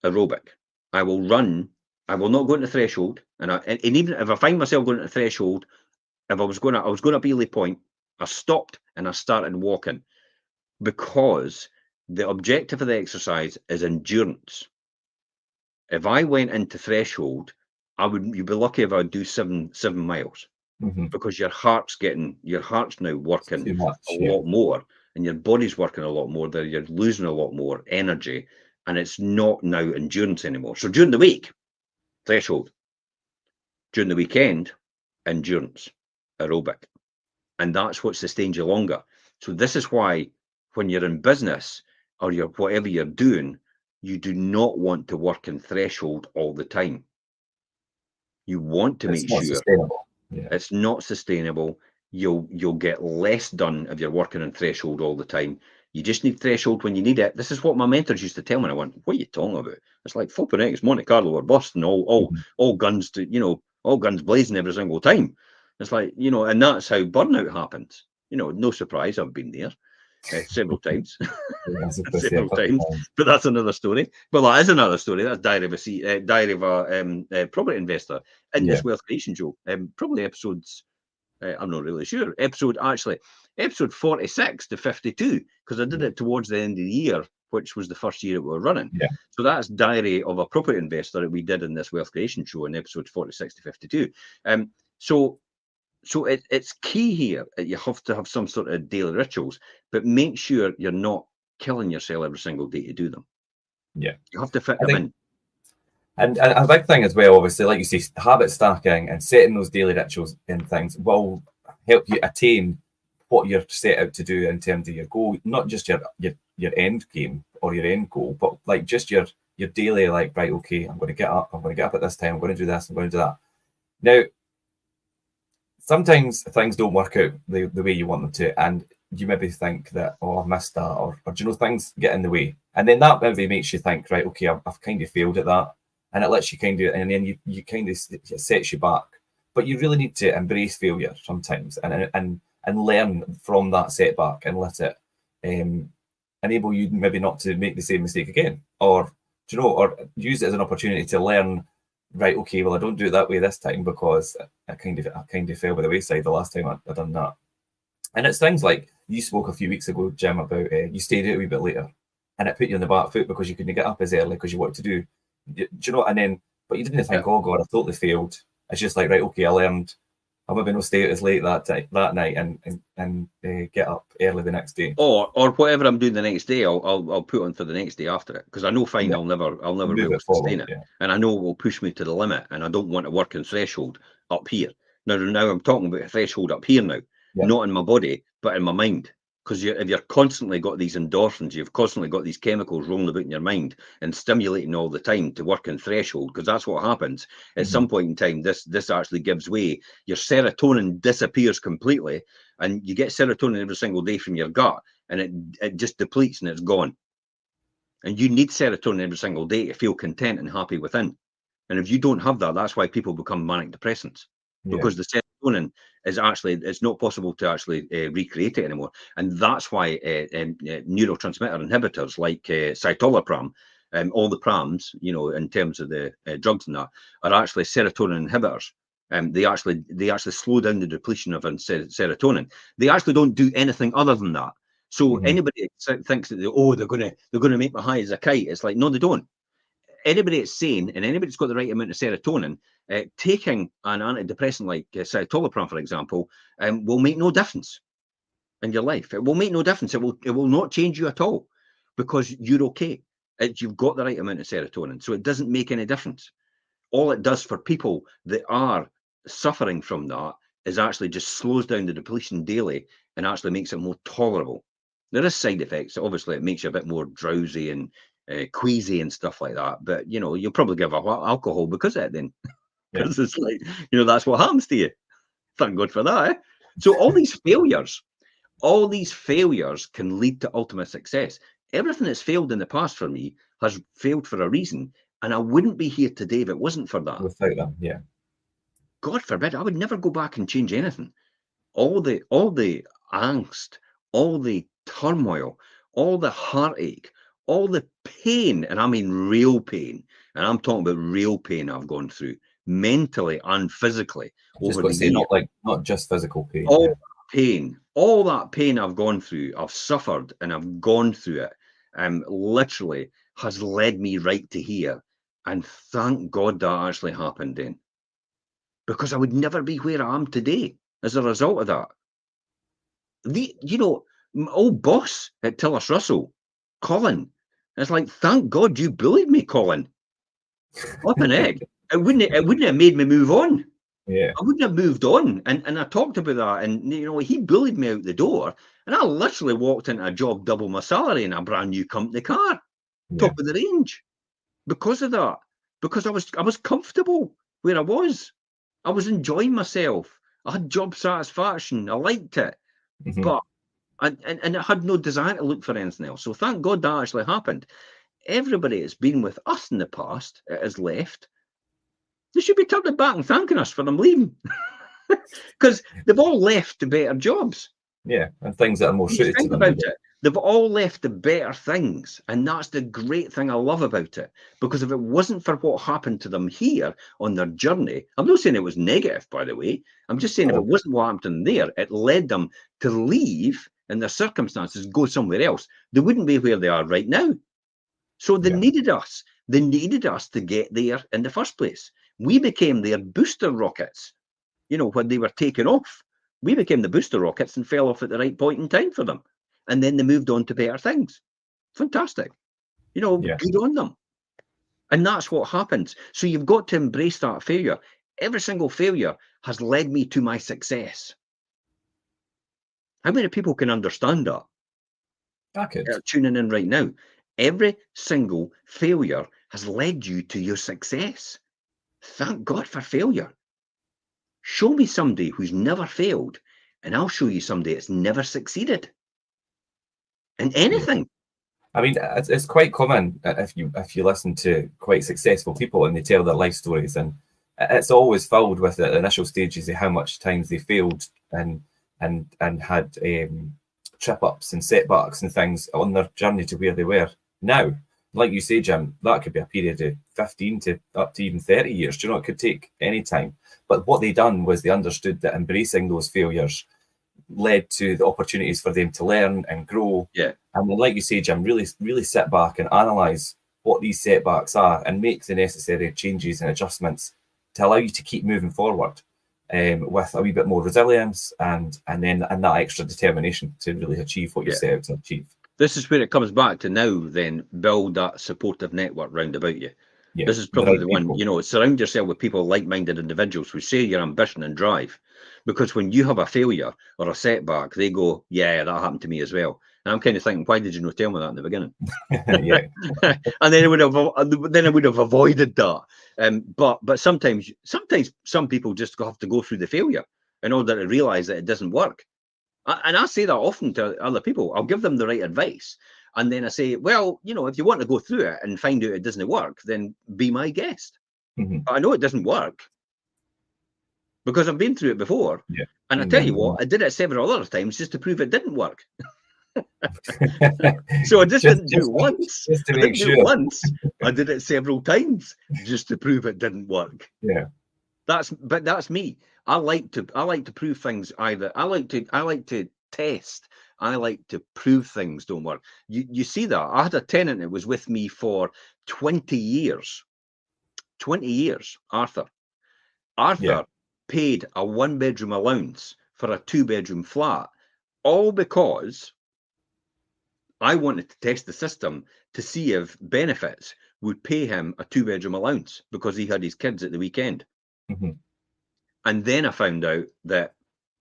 aerobic. I will not go into threshold. And even if I find myself going into threshold, if I was going to Beeley Point, I stopped and I started walking, because the objective of the exercise is endurance. If I went into threshold, you'd be lucky if I'd do seven miles, because your heart's now working Too much, a lot more, and your body's working a lot more. That you're losing a lot more energy, and it's not now endurance anymore. So during the week, threshold. During the weekend, endurance, aerobic, and that's what sustains you longer. So this is why when you're in business or you're whatever you're doing, you do not want to work in threshold all the time. You want to make sure sustainable. Yeah. It's not sustainable. You'll get less done if you're working in threshold all the time. You just need threshold when you need it. This is what my mentors used to tell me. I went, "What are you talking about? It's like flipping eggs, it's Monte Carlo or Boston, all guns all guns blazing every single time." It's like, and that's how burnout happens. No surprise, I've been there several times. Several times, but that's another story. Well, that is another story. That's Diary of a Property Investor in this Wealth Creation Show. Probably episodes, I'm not really sure. Episode 46 to 52, because I did it towards the end of the year, which was the first year that we were running. So that's Diary of a Property Investor that we did in this Wealth Creation Show in episodes 46 to 52. So it's key here that you have to have some sort of daily rituals, but make sure you're not killing yourself every single day to do them. Yeah. You have to fit them in. And a big thing as well, obviously, like you say, habit stacking and setting those daily rituals in things will help you attain what you're set out to do in terms of your goal, not just your end game or your end goal, but like just your daily, like, right, okay, I'm going to get up at this time, I'm going to do this, I'm going to do that. Now, sometimes things don't work out the way you want them to, and you maybe think that, oh, I've missed that, or things get in the way, and then that maybe makes you think, right, okay, I've kind of failed at that, and it lets you kind of, and then you kind of, it sets you back. But you really need to embrace failure sometimes, and learn from that setback, and let it enable you maybe not to make the same mistake again, or or use it as an opportunity to learn. Right, okay, well, I don't do it that way this time because I kind of fell by the wayside the last time I done that. And it's things like you spoke a few weeks ago, Jim, about you stayed out a wee bit later, and it put you on the back foot because you couldn't get up as early because you wanted to do. Do you know? And then, but you didn't think, oh God, I totally failed. It's just like, right, okay, I learned. I'll maybe not stay out as late that night and get up early the next day. Or whatever I'm doing the next day, I'll put on for the next day after it, because I know I'll never be able to sustain it, and I know it will push me to the limit, and I don't want to work in threshold up here. Now I'm talking about a threshold up here now, not in my body but in my mind. Because if you're constantly got these endorphins, you've constantly got these chemicals rolling about in your mind and stimulating all the time to work in threshold, because that's what happens. At some point in time, this actually gives way. Your serotonin disappears completely, and you get serotonin every single day from your gut, and it just depletes and it's gone. And you need serotonin every single day to feel content and happy within. And if you don't have that, that's why people become manic depressants, because the serotonin is actually, it's not possible to actually recreate it anymore. And that's why neurotransmitter inhibitors like citalopram, all the prams, in terms of the drugs and that, are actually serotonin inhibitors. They actually slow down the depletion of serotonin. They actually don't do anything other than that. So anybody thinks that they're going to make me high as a kite, it's like, no, they don't. Anybody that's sane and anybody that's got the right amount of serotonin, taking an antidepressant like citalopram, for example, will make no difference in your life. It will make no difference. It will not change you at all, because you're okay. You've got the right amount of serotonin, so it doesn't make any difference. All it does for people that are suffering from that is actually just slows down the depletion daily and actually makes it more tolerable. There is side effects. Obviously, it makes you a bit more drowsy and queasy and stuff like that. But you'll probably give up alcohol because of it then, because it's like, that's what happens to you. Thank God for that. So all these failures can lead to ultimate success. Everything that's failed in the past for me has failed for a reason, and I wouldn't be here today if it wasn't for that. Without them, God forbid, I would never go back and change anything. All the angst, all the turmoil, all the heartache, all the pain, and I mean real pain, and I'm talking about real pain I've gone through mentally and physically over the years. Not just physical pain. All that pain I've gone through, I've suffered and I've gone through it. literally has led me right to here. And thank God that actually happened then, because I would never be where I am today as a result of that. My old boss at Tillis Russell, Colin, it's like, thank God you bullied me, Colin. Flipping egg. It wouldn't have made me move on. Yeah. I wouldn't have moved on. And I talked about that. And, he bullied me out the door. And I literally walked into a job double my salary in a brand new company car, top of the range, because of that. Because I was comfortable where I was. I was enjoying myself. I had job satisfaction. I liked it. Mhm. But and I had no desire to look for anything else. So thank God that actually happened. Everybody that's been with us in the past, it has left. They should be turning back and thanking us for them leaving, because they've all left to better jobs. Yeah, and things that are more When you suited to think them. about it, they've all left the better things, and that's the great thing I love about it. Because if it wasn't for what happened to them here on their journey, I'm not saying it was negative, by the way. I'm just saying if it wasn't what happened to them there, it led them to leave in their circumstances, go somewhere else. They wouldn't be where they are right now. So they needed us. They needed us to get there in the first place. We became their booster rockets. When they were taken off, we became the booster rockets and fell off at the right point in time for them. And then they moved on to better things. Fantastic. Good on them. And that's what happens. So you've got to embrace that failure. Every single failure has led me to my success. How many people can understand that? I could. Tuning in right now. Every single failure has led you to your success. Thank God for failure. Show me somebody who's never failed, and I'll show you somebody that's never succeeded in anything. I mean, it's quite common if you listen to quite successful people and they tell their life stories, and it's always filled with the initial stages of how much times they failed and had trip ups and setbacks and things on their journey to where they were now. Like you say, Jim, that could be a period of 15 to up to even 30 years. It could take any time. But what they done was they understood that embracing those failures led to the opportunities for them to learn and grow. Yeah. And then, like you say, Jim, really sit back and analyze what these setbacks are and make the necessary changes and adjustments to allow you to keep moving forward with a wee bit more resilience and that extra determination to really achieve what you set out to achieve. This is where it comes back to now, then build that supportive network round about you. Yeah, this is probably the one, surround yourself with people, like-minded individuals who share your ambition and drive. Because when you have a failure or a setback, they go, yeah, that happened to me as well. And I'm kind of thinking, why did you not tell me that in the beginning? Yeah. And then I would have avoided that. But sometimes some people just have to go through the failure in order to realize that it doesn't work. And I say that often to other people. I'll give them the right advice. And then I say, well, if you want to go through it and find out it doesn't work, then be my guest. Mm-hmm. But I know it doesn't work because I've been through it before. Yeah. And I tell you what, I did it several other times just to prove it didn't work. So I just didn't do it once. Just to I make didn't sure. do it once. I did it several times just to prove it didn't work. Yeah. That's me. I like to prove things either. I like to test. I like to prove things don't work. You see that? I had a tenant that was with me for 20 years. 20 years, Arthur. Arthur paid a 1-bedroom allowance for a 2-bedroom flat, all because I wanted to test the system to see if Benefits would pay him a 2-bedroom allowance because he had his kids at the weekend. Mm-hmm. And then I found out that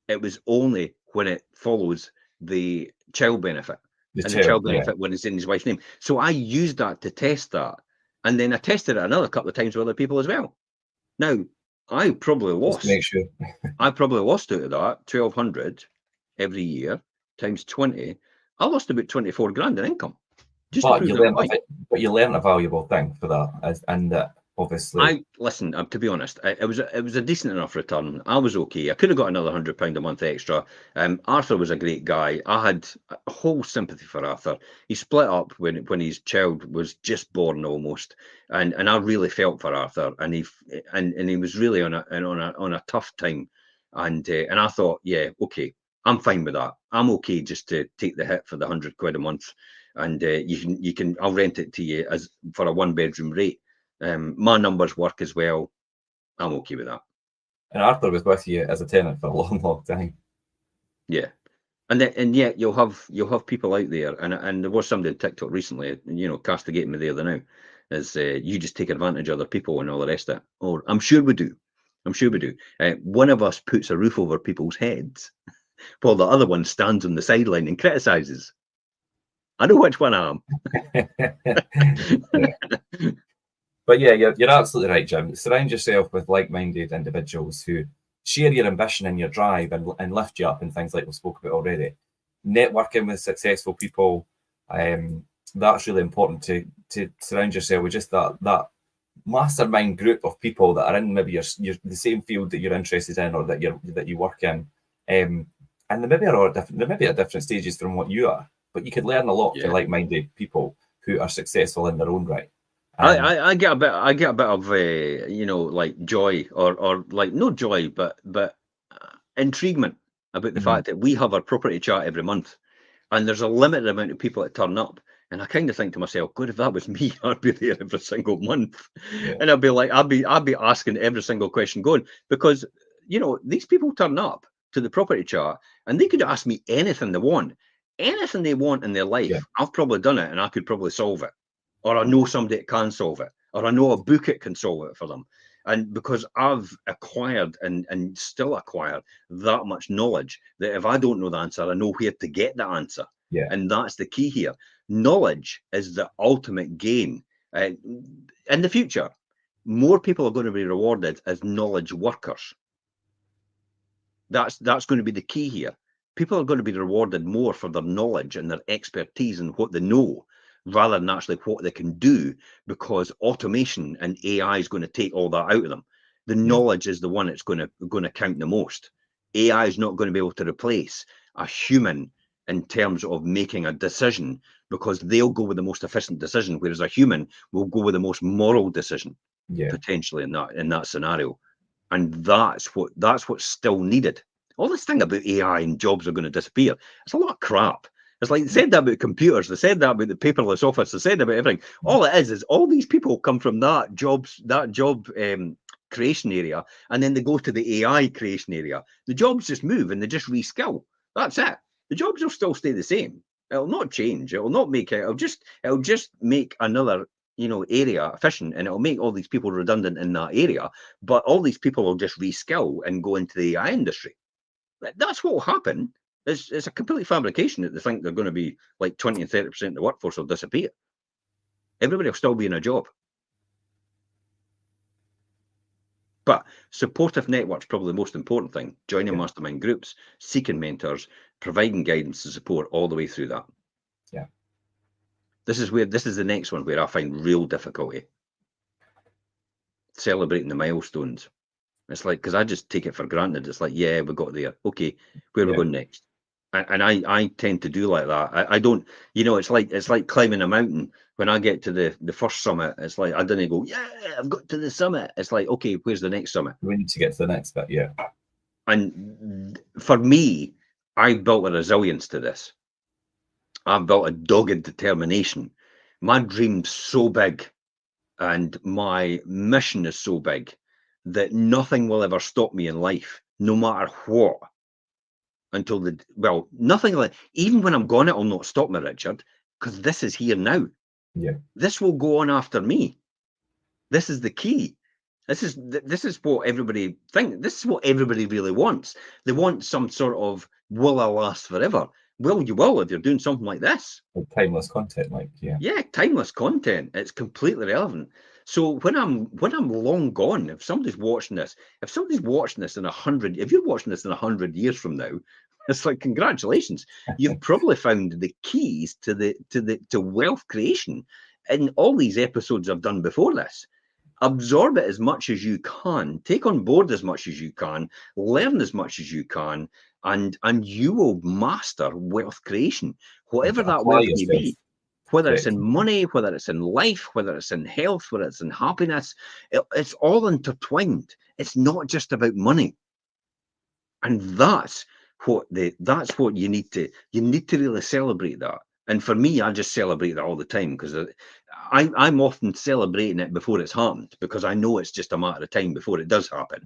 it was only when it follows the child benefit. The child benefit when it's in his wife's name. So I used that to test that. And then I tested it another couple of times with other people as well. Now, I probably lost. Just make sure. I probably lost out of that 1,200 every year times 20. I lost about 24 grand in income. But you learn a valuable thing for that, and that obviously. Listen. To be honest, it was a decent enough return. I was okay. I could have got another £100 a month extra. Arthur was a great guy. I had a whole sympathy for Arthur. He split up when his child was just born almost, and I really felt for Arthur. And he was really on a tough time, and I thought, yeah, okay, I'm fine with that. I'm okay just to take the hit for the £100 a month. and you can I'll rent it to you as for a 1-bedroom rate. My numbers work as well. I'm okay with that. And Arthur was with you as a tenant for a long, long time. Yeah. And yet you'll have people out there, and there was somebody on TikTok recently, castigating me the other now, is you just take advantage of other people and all the rest of it. Or I'm sure we do. I'm sure we do. One of us puts a roof over people's heads, while the other one stands on the sideline and criticises. I know which one I am. Yeah. But yeah, you're absolutely right, Jim. Surround yourself with like-minded individuals who share your ambition and your drive and lift you up in things like we spoke about already. Networking with successful people, that's really important to surround yourself with just that mastermind group of people that are in maybe your the same field that you're interested in or that you work in. And they maybe are at different stages from what you are, but you could learn a lot from like-minded people who are successful in their own right. I get a bit of like joy or like no joy but intriguement about the fact that we have our property chat every month, and there's a limited amount of people that turn up, and I kind of think to myself, God, if that was me, I'd be there every single month. Yeah. And I'd be like, I'd be asking every single question going, because these people turn up to the property chat and they could ask me anything they want in their life. Yeah. I've probably done it and I could probably solve it. Or I know somebody that can solve it, or I know a book that can solve it for them. And because I've acquired and still acquire that much knowledge, that if I don't know the answer, I know where to get the answer. Yeah. And that's the key here. Knowledge is the ultimate gain. In the future, more people are going to be rewarded as knowledge workers. That's going to be the key here. People are going to be rewarded more for their knowledge and their expertise and what they know, rather than actually what they can do, because automation and AI is going to take all that out of them. The knowledge is the one that's going to count the most. AI is not going to be able to replace a human in terms of making a decision, because they'll go with the most efficient decision, whereas a human will go with the most moral decision, potentially in that scenario. And that's what's still needed. All this thing about AI and jobs are going to disappear, it's a lot of crap. It's like they said that about computers, they said that about the paperless office, they said about everything. All it is all these people come from that job creation area, and then they go to the AI creation area. The jobs just move and they just reskill. That's it. The jobs will still stay the same. It'll not change. It will not make it. It'll just make another area efficient, and it'll make all these people redundant in that area. But all these people will just reskill and go into the AI industry. That's what will happen. It's a complete fabrication that they think they're going to be like 20 and 30% of the workforce will disappear. Everybody will still be in a job. But supportive networks, probably the most important thing. Joining mastermind groups, seeking mentors, providing guidance and support all the way through that. Yeah. This is the next one where I find real difficulty. Celebrating the milestones. It's like, because I just take it for granted. It's like, yeah, we got there. Okay, where are we going next? And I tend to do like that. I don't, it's like climbing a mountain. When I get to the first summit, it's like I didn't go, yeah, I've got to the summit. It's like, okay, where's the next summit? We need to get to the next bit, yeah. And for me, I built a resilience to this. I've built a dogged determination. My dream's so big, and my mission is so big, that nothing will ever stop me in life, no matter what. Until nothing like, even when I'm gone, it'll not stop me, Richard, because this is here now. Yeah. This will go on after me. This is the key. This is what everybody thinks. This is what everybody really wants. They want some sort of will I last forever. Well, you will if you're doing something like this. Timeless content, Yeah, timeless content. It's completely relevant. So when I'm long gone, if somebody's watching this in 100, if you're watching this in 100 years from now, it's like, congratulations, you've probably found the keys to wealth creation in all these episodes I've done before this. Absorb it as much as you can, take on board as much as you can, learn as much as you can, and you will master wealth creation, whatever that wealth may be. Whether it's in money, whether it's in life, whether it's in health, whether it's in happiness, it's all intertwined. It's not just about money. And that's what you need to really celebrate that. And for me, I just celebrate that all the time because I'm often celebrating it before it's happened because I know it's just a matter of time before it does happen.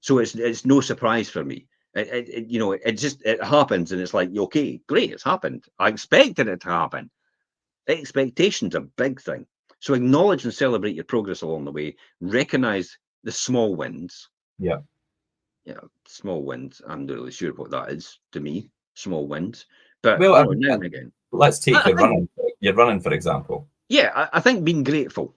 So it's no surprise for me. It happens and it's like, okay, great, it's happened. I expected it to happen. Expectation's a big thing. So acknowledge and celebrate your progress along the way. Recognize the small wins. Yeah. Yeah, small wins. I'm not really sure what that is to me. Small wins, but Well, now and again. let's take I your think, running. Your running, for example. yeah, I think being grateful.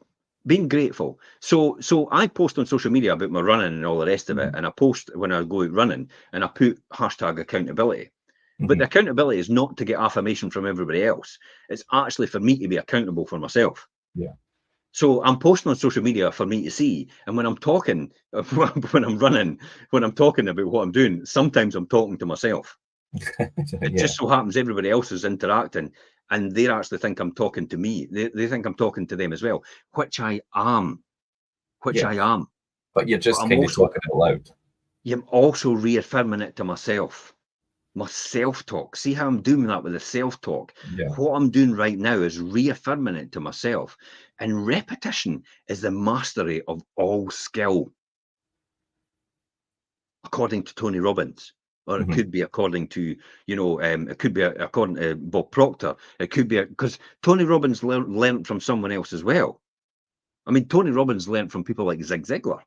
So I post on social media about my running and all the rest of it, and I post when I go out running, and I put hashtag accountability. But the accountability is not to get affirmation from everybody else. It's actually for me to be accountable for myself. Yeah. So I'm posting on social media for me to see. And when I'm talking, when I'm running, when I'm talking about what I'm doing, sometimes I'm talking to myself. It Yeah. just so happens everybody else is interacting and they actually think I'm talking to me. They think I'm talking to them as well, which I am. Yeah. I am. But you're But just kind of talking out loud. I'm also reaffirming it to myself. My self-talk. See how I'm doing that with the self-talk? Yeah. What I'm doing right now is reaffirming it to myself. And repetition is the mastery of all skill, according to Tony Robbins. Or it could be according to, it could be according to Bob Proctor. It could be because Tony Robbins learned from someone else as well. I mean, Tony Robbins learned from people like Zig Ziglar.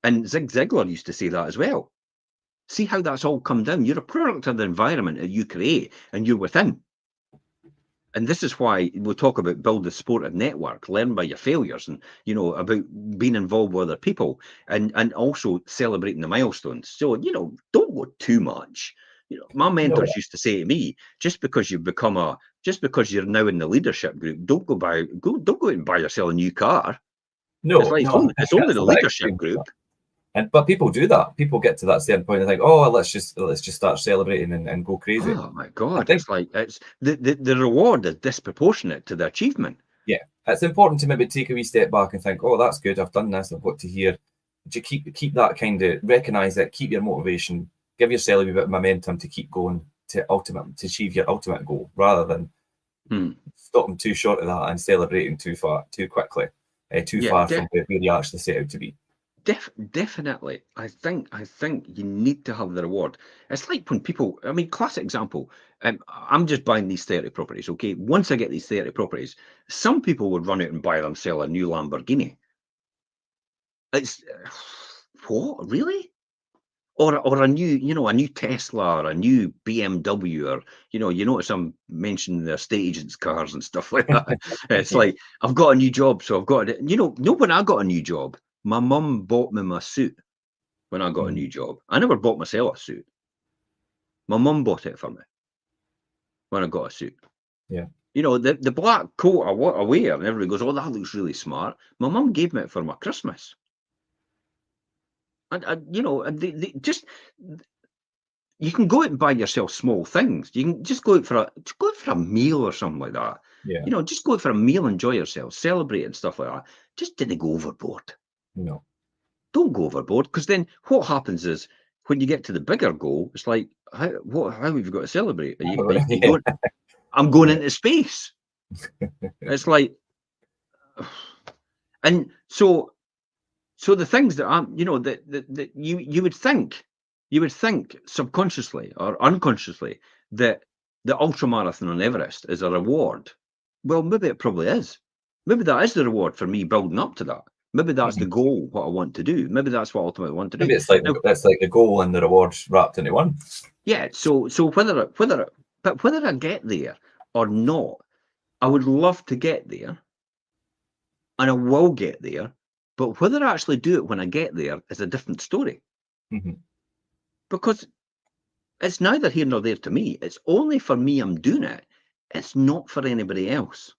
And Zig Ziglar used to say that as well. See how that's all come down. You're a product of the environment that you create and you're within. And this is why we talk about build a supportive network, learn by your failures, and about being involved with other people, and also celebrating the milestones. So don't go too much. My No. mentors used to say to me, just because you're now in the leadership group, don't go out and buy yourself a new car. It's No. like No. it's only That's the a bit leadership extreme. group. But people do that. People get to that certain point and think, oh, let's just start celebrating and go crazy. Oh my I God! think, It's like it's the reward is disproportionate to the achievement. yeah, it's important to maybe take a wee step back and think, oh, that's good. I've done this. I've got to here. To keep that kind of recognize it, keep your motivation, give yourself a wee bit of momentum to keep going to achieve your ultimate goal, rather than stopping too short of that and celebrating too quickly, too Yeah, far from where you actually set out to be. Definitely. I think you need to have the reward. It's like when people, I mean, classic example. I'm just buying these 30 properties. Okay. Once I get these 30 properties, some people would run out and buy themselves a new Lamborghini. It's what, really? Or a new Tesla or a new BMW, or you notice I'm mentioning the estate agents' cars and stuff like that. It's Yeah. like I've got a new job, so I've got it. When I got a new job, my mum bought me my suit when I got a new job. I never bought myself a suit. My mum bought it for me when I got a suit. Yeah. The black coat I wear, and everybody goes, "Oh, that looks really smart." My mum gave me it for my Christmas. They just you can go out and buy yourself small things. You can just go out for a meal or something like that. Yeah. Just go out for a meal, enjoy yourself, celebrate and stuff like that. Just didn't go overboard. No. Don't go overboard, because then what happens is when you get to the bigger goal, it's like, how have you got to celebrate? Are you Yeah. going? I'm going Yeah. into space. It's like, and so the things that that you would think subconsciously or unconsciously that the ultra marathon on Everest is a reward. Well, maybe it probably is. Maybe that is the reward for me building up to that. Maybe that's the goal, what I want to do. Maybe that's what ultimately I want to do. Maybe it's like Now, the goal and the rewards wrapped into one. yeah. So whether I get there or not, I would love to get there, and I will get there. But whether I actually do it when I get there is a different story, because it's neither here nor there to me. It's only for me I'm doing it. It's not for anybody else.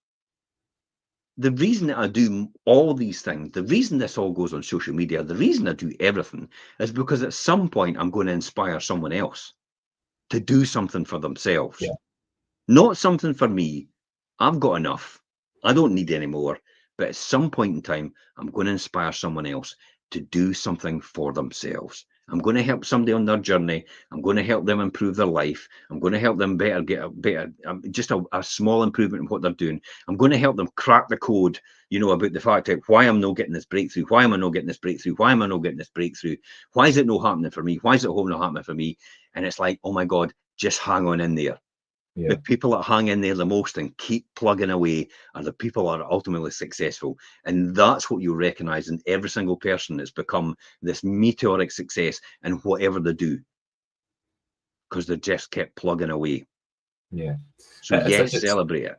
The reason that I do all these things, the reason this all goes on social media, the reason I do everything is because at some point I'm going to inspire someone else to do something for themselves. Yeah. Not something for me. I've got enough. I don't need any more. But at some point in time, I'm going to inspire someone else to do something for themselves. I'm going to help somebody on their journey. I'm going to help them improve their life. I'm going to help them get a better, just a small improvement in what they're doing. I'm going to help them crack the code, about the fact that why I'm not getting this breakthrough. Why am I not getting this breakthrough? Why am I not getting this breakthrough? Why is it not happening for me? Why is it not happening for me? And it's like, oh my God, just hang on in there. Yeah. The people that hang in there the most and keep plugging away are the people that are ultimately successful. And that's what you recognize in every single person that's become this meteoric success in whatever they do, because they just kept plugging away. Yeah. So yes, celebrate it.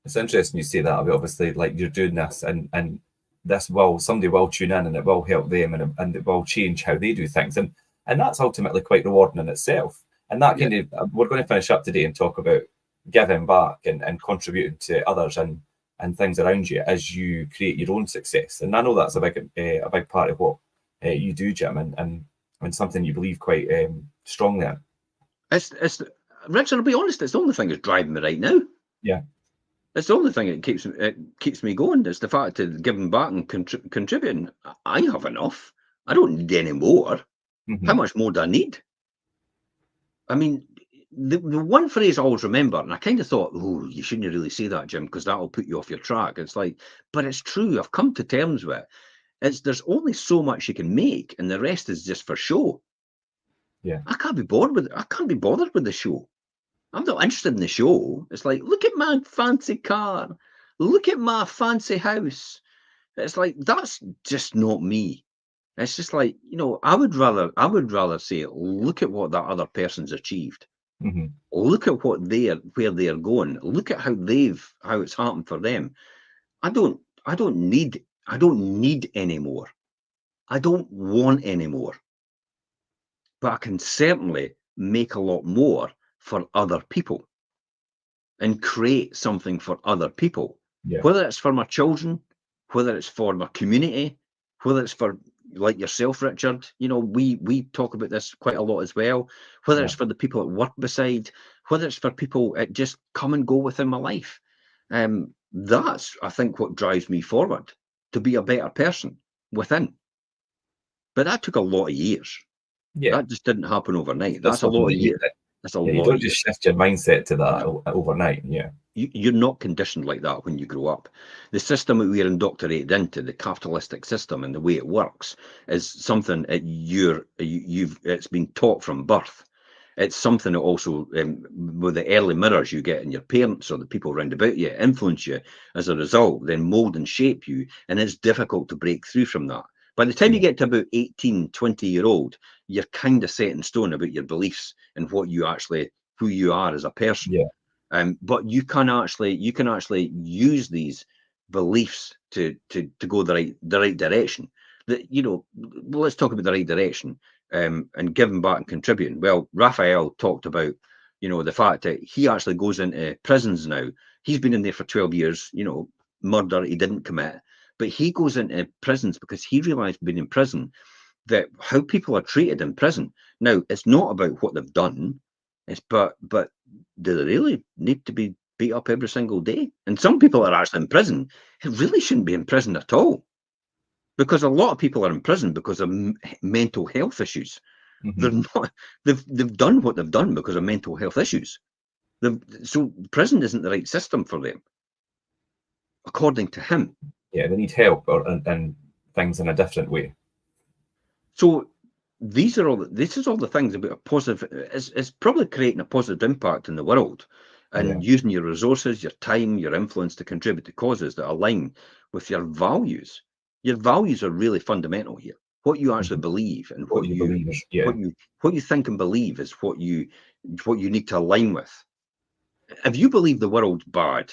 It's interesting you say that about, obviously, like, you're doing this, and somebody will tune in, and it will help them, and it will change how they do things, and that's ultimately quite rewarding in itself. And that kind of, we're going to finish up today and talk about giving back and contributing to others and things around you as you create your own success. And I know that's a big part of what you do, Jim, and something you believe quite strongly in. It's Richard, I'll be honest, it's the only thing that's driving me right now. Yeah. It's the only thing that keeps me going. It's the fact of giving back and contributing. I have enough. I don't need any more. Mm-hmm. How much more do I need? I mean, the one phrase I always remember, and I kind of thought, oh, you shouldn't really say that, Jim, because that'll put you off your track. It's like, but it's true. I've come to terms with it. There's only so much you can make, and the rest is just for show. Yeah. I can't be bothered with the show. I'm not interested in the show. It's like, look at my fancy car. Look at my fancy house. It's like, that's just not me. It's just like, I would rather say, look at what that other person's achieved. Mm-hmm. Look at where they're going. Look at how it's happened for them. I don't need any more. I don't want any more. But I can certainly make a lot more for other people and create something for other people. Yeah. Whether it's for my children, whether it's for my community, whether it's for, like yourself, Richard, we talk about this quite a lot as well. Whether it's for the people at work beside, whether it's for people that just come and go within my life. That's, I think, what drives me forward, to be a better person within. But that took a lot of years. Yeah. That just didn't happen overnight. That's a lot of years. That's a lot. You don't just shift your mindset to that overnight. Yeah. You're not conditioned like that when you grow up. The system that we're indoctrinated into, the capitalistic system and the way it works, is something that it's been taught from birth. It's something that also, with the early mirrors you get in your parents or the people around about you, influence you as a result, then mold and shape you. And it's difficult to break through from that. By the time you get to about 18, 20-year-old, you're kind of set in stone about your beliefs and who you are as a person. Yeah. But you can actually use these beliefs to go the right direction. Let's talk about the right direction, and giving back and contributing. Well, Raphael talked about, the fact that he actually goes into prisons now. He's been in there for 12 years, murder he didn't commit, but he goes into prisons because he realized, being in prison, that how people are treated in prison. Now, it's not about what they've done. But do they really need to be beat up every single day? And some people are actually in prison who really shouldn't be in prison at all, because a lot of people are in prison because of mental health issues. Mm-hmm. They're not. They've done what they've done because of mental health issues. So prison isn't the right system for them, according to him. Yeah, they need help and things in a different way. So this is all the things about a positive. It's probably creating a positive impact in the world, and using your resources, your time, your influence to contribute to causes that align with your values. Your values are really fundamental here. What you actually believe, and what you believe, what you think and believe, is what you need to align with. If you believe the world's bad,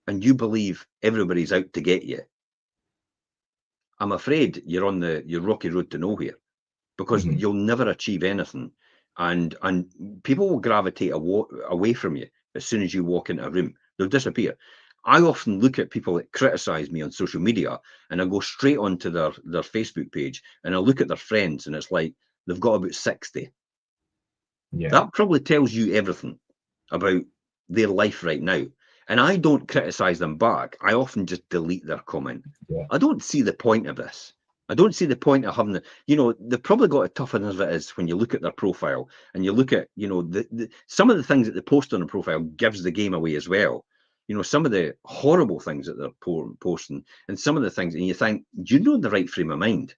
and you believe everybody's out to get you, I'm afraid you're on your rocky road to nowhere, because Mm-hmm. you'll never achieve anything, and people will gravitate away from you as soon as you walk into a room. They'll disappear. I often look at people that criticize me on social media, and I go straight onto their Facebook page, and I look at their friends, and it's like they've got about 60. Yeah. That probably tells you everything about their life right now. And I don't criticize them back. I often just delete their comment. Yeah. I don't see the point of this. I don't see the point of having they've probably got it tougher as it is when you look at their profile and you look at, some of the things that they post on a profile gives the game away as well. Some of the horrible things that they're posting and some of the things, and you think, you're in the right frame of mind.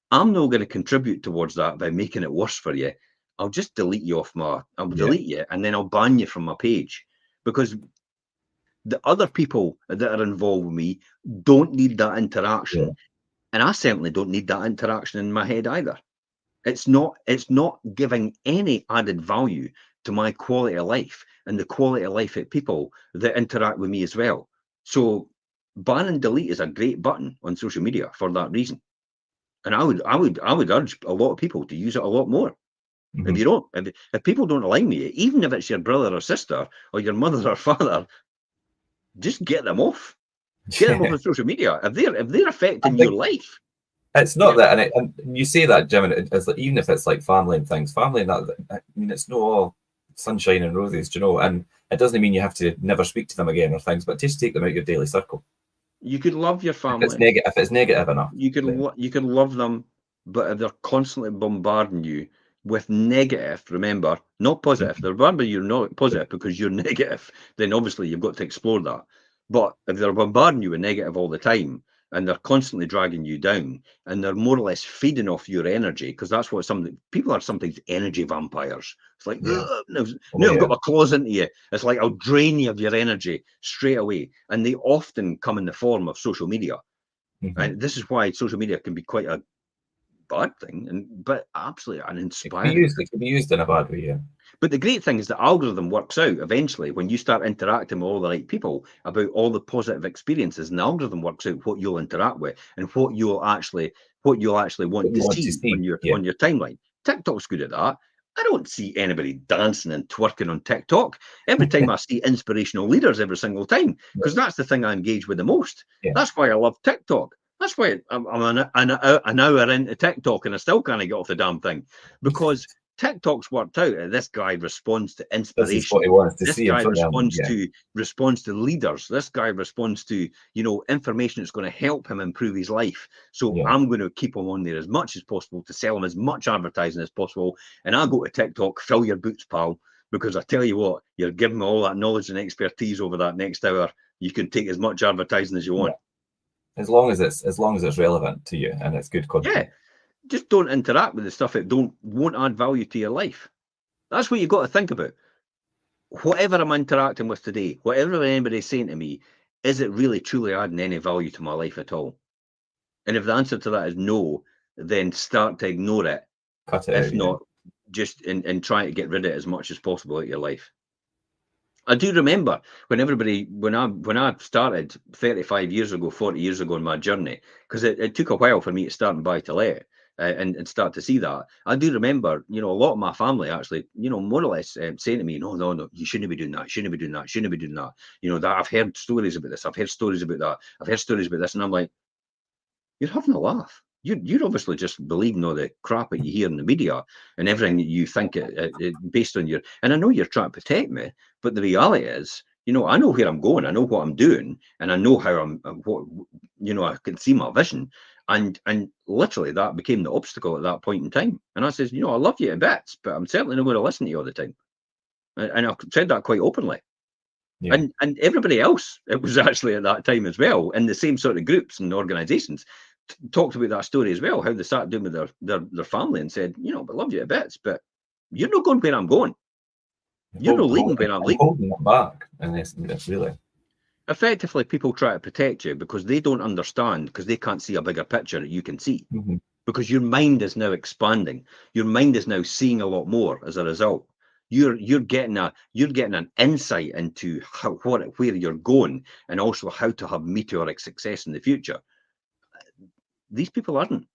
I'm not going to contribute towards that by making it worse for you. I'll just delete you I'll delete you and then I'll ban you from my page, because the other people that are involved with me don't need that interaction. Yeah. And I certainly don't need that interaction in my head either. It's not giving any added value to my quality of life and the quality of life of people that interact with me as well. So ban and delete is a great button on social media for that reason. And I would urge a lot of people to use it a lot more. If you don't, if people don't like me, even if it's your brother or sister or your mother or father, just get them off. Get them off of social media. If they're affecting your life. It's not that, and you say that, Jim, and it's like, even if it's like family and things, family and that, I mean, it's not all sunshine and roses, and it doesn't mean you have to never speak to them again or things, but just take them out your daily circle. You could love your family. If it's negative enough. You can love them, but if they're constantly bombarding you with negative, remember, not positive. They're bombarding you not positive because you're negative, then obviously you've got to explore that. But if they're bombarding you with negative all the time, and they're constantly dragging you down, and they're more or less feeding off your energy, because that's what people are sometimes energy vampires. It's like, now I've got my claws into you. It's like, I'll drain you of your energy straight away. And they often come in the form of social media. And this is why social media can be quite a bad thing, but absolutely an inspiring. It can be used in a bad way, yeah. But the great thing is the algorithm works out eventually when you start interacting with all the right people about all the positive experiences, and the algorithm works out what you'll interact with and what you'll actually want to see on your timeline. TikTok's good at that. I don't see anybody dancing and twerking on TikTok. Every time I see inspirational leaders every single time, because that's the thing I engage with the most. Yeah. That's why I love TikTok. That's why I'm an hour into TikTok and I still can't get off the damn thing, because TikTok's worked out. This guy responds to inspiration. This is what he wants to this see. guy responds to leaders. This guy responds to information that's going to help him improve his life. So I'm going to keep him on there as much as possible to sell him as much advertising as possible. And I go to TikTok, fill your boots, pal, because I tell you what, you're giving me all that knowledge and expertise over that next hour. You can take as much advertising as you want. As long as it's relevant to you and it's good content. Yeah. Just don't interact with the stuff that won't add value to your life. That's what you've got to think about. Whatever I'm interacting with today, whatever anybody's saying to me, is it really truly adding any value to my life at all? And if the answer to that is no, then start to ignore it. Cut it if out, not, just and try to get rid of it as much as possible out of your life. I do remember when I started 35 years ago, 40 years ago in my journey, because it took a while for me to start and buy to let. And start to see that. I do remember, a lot of my family actually, more or less saying to me, no, you shouldn't be doing that, shouldn't be doing that, shouldn't be doing that. That I've heard stories about this, I've heard stories about that, I've heard stories about this, and I'm like, you're having a laugh. You're obviously just believing all the crap that you hear in the media and everything that you think it based on your. And I know you're trying to protect me, but the reality is, I know where I'm going, I know what I'm doing, and I know how I can see my vision. And literally that became the obstacle at that point in time. And I says, I love you to bits, but I'm certainly not going to listen to you all the time. And I said that quite openly. Yeah. And everybody else, it was actually at that time as well, in the same sort of groups and organizations, talked about that story as well, how they sat down with their family and said, I love you to bits, but you're not going where I'm going. You're not leading where I'm leading. Holding them back. And it's really... Effectively, people try to protect you because they don't understand, because they can't see a bigger picture that you can see. Because your mind is now expanding. Your mind is now seeing a lot more as a result. You're getting an insight into where you're going, and also how to have meteoric success in the future. These people aren't.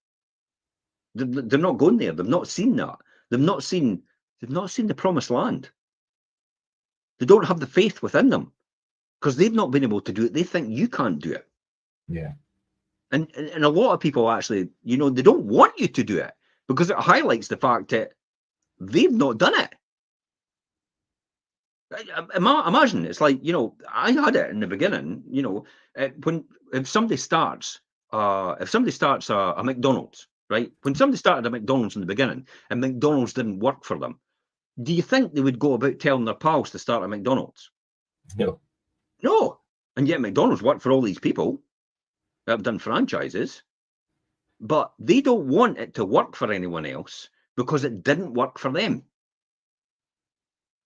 They're not going there. They've not seen that. They've not seen the promised land. They don't have the faith within them because they've not been able to do it. They think you can't do it. Yeah. And a lot of people actually, they don't want you to do it because it highlights the fact that they've not done it. Imagine it's like, I had it in the beginning, if somebody starts if somebody starts a McDonald's, right? When somebody started a McDonald's in the beginning and McDonald's didn't work for them, do you think they would go about telling their pals to start a McDonald's? No. No. And yet McDonald's worked for all these people that have done franchises, but they don't want it to work for anyone else because it didn't work for them.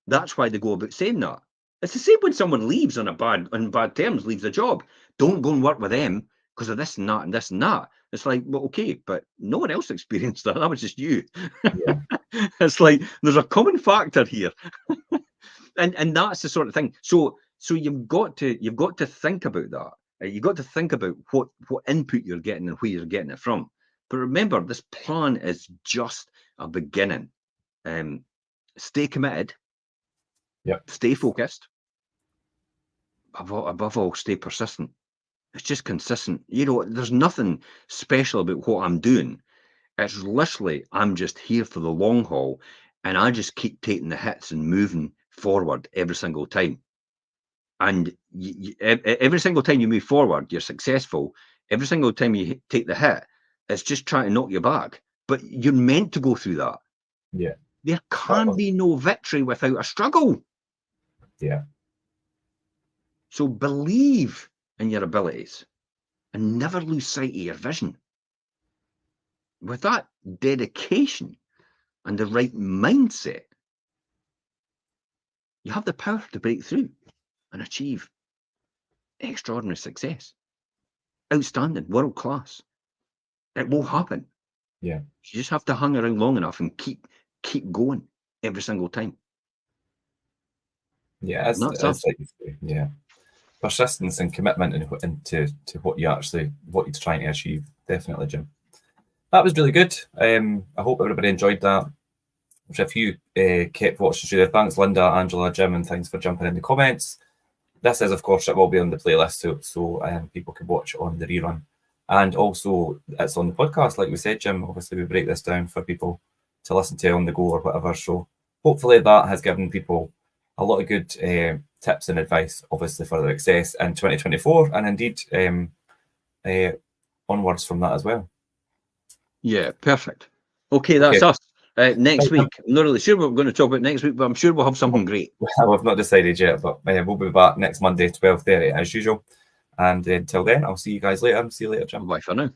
That's why they go about saying that. It's the same when someone leaves on bad terms, leaves a job. Don't go and work with them because of this and that and this and that. It's like, well, okay, but no one else experienced that. That was just you. Yeah. It's like there's a common factor here. and that's the sort of thing. So you've got to think about that. You've got to think about what input you're getting and where you're getting it from. But remember, this plan is just a beginning. Stay committed. Yep. Stay focused. Above all, stay persistent. It's just consistent. You know, there's nothing special about what I'm doing. It's literally, I'm just here for the long haul, and I just keep taking the hits and moving forward every single time. And every single time you move forward, you're successful. Every single time you take the hit, it's just trying to knock you back. But you're meant to go through that. Yeah. There can be no victory without a struggle. Yeah. So believe in your abilities and never lose sight of your vision. With that dedication and the right mindset, you have the power to break through and achieve extraordinary success. Outstanding, world class. It will happen. Yeah. You just have to hang around long enough and keep going every single time. Yeah, it's like you say, yeah. Persistence and commitment into what you're trying to achieve. Definitely, Jim. That was really good. I hope everybody enjoyed that. There's a few kept watching through there. Thanks, Linda, Angela, Jim, and thanks for jumping in the comments. This is, of course, it will be on the playlist, so people can watch on the rerun. And also, it's on the podcast, like we said, Jim. Obviously, we break this down for people to listen to on the go or whatever. So hopefully that has given people a lot of good tips and advice, obviously, for their success in 2024, and indeed onwards from that as well. Yeah, perfect. Okay, that's us. Next week, I'm not really sure what we're going to talk about next week, but I'm sure we'll have something great. We've not decided yet, but we'll be back next Monday, 12:30 as usual. And until then, I'll see you guys later. See you later, Jim. Bye for now.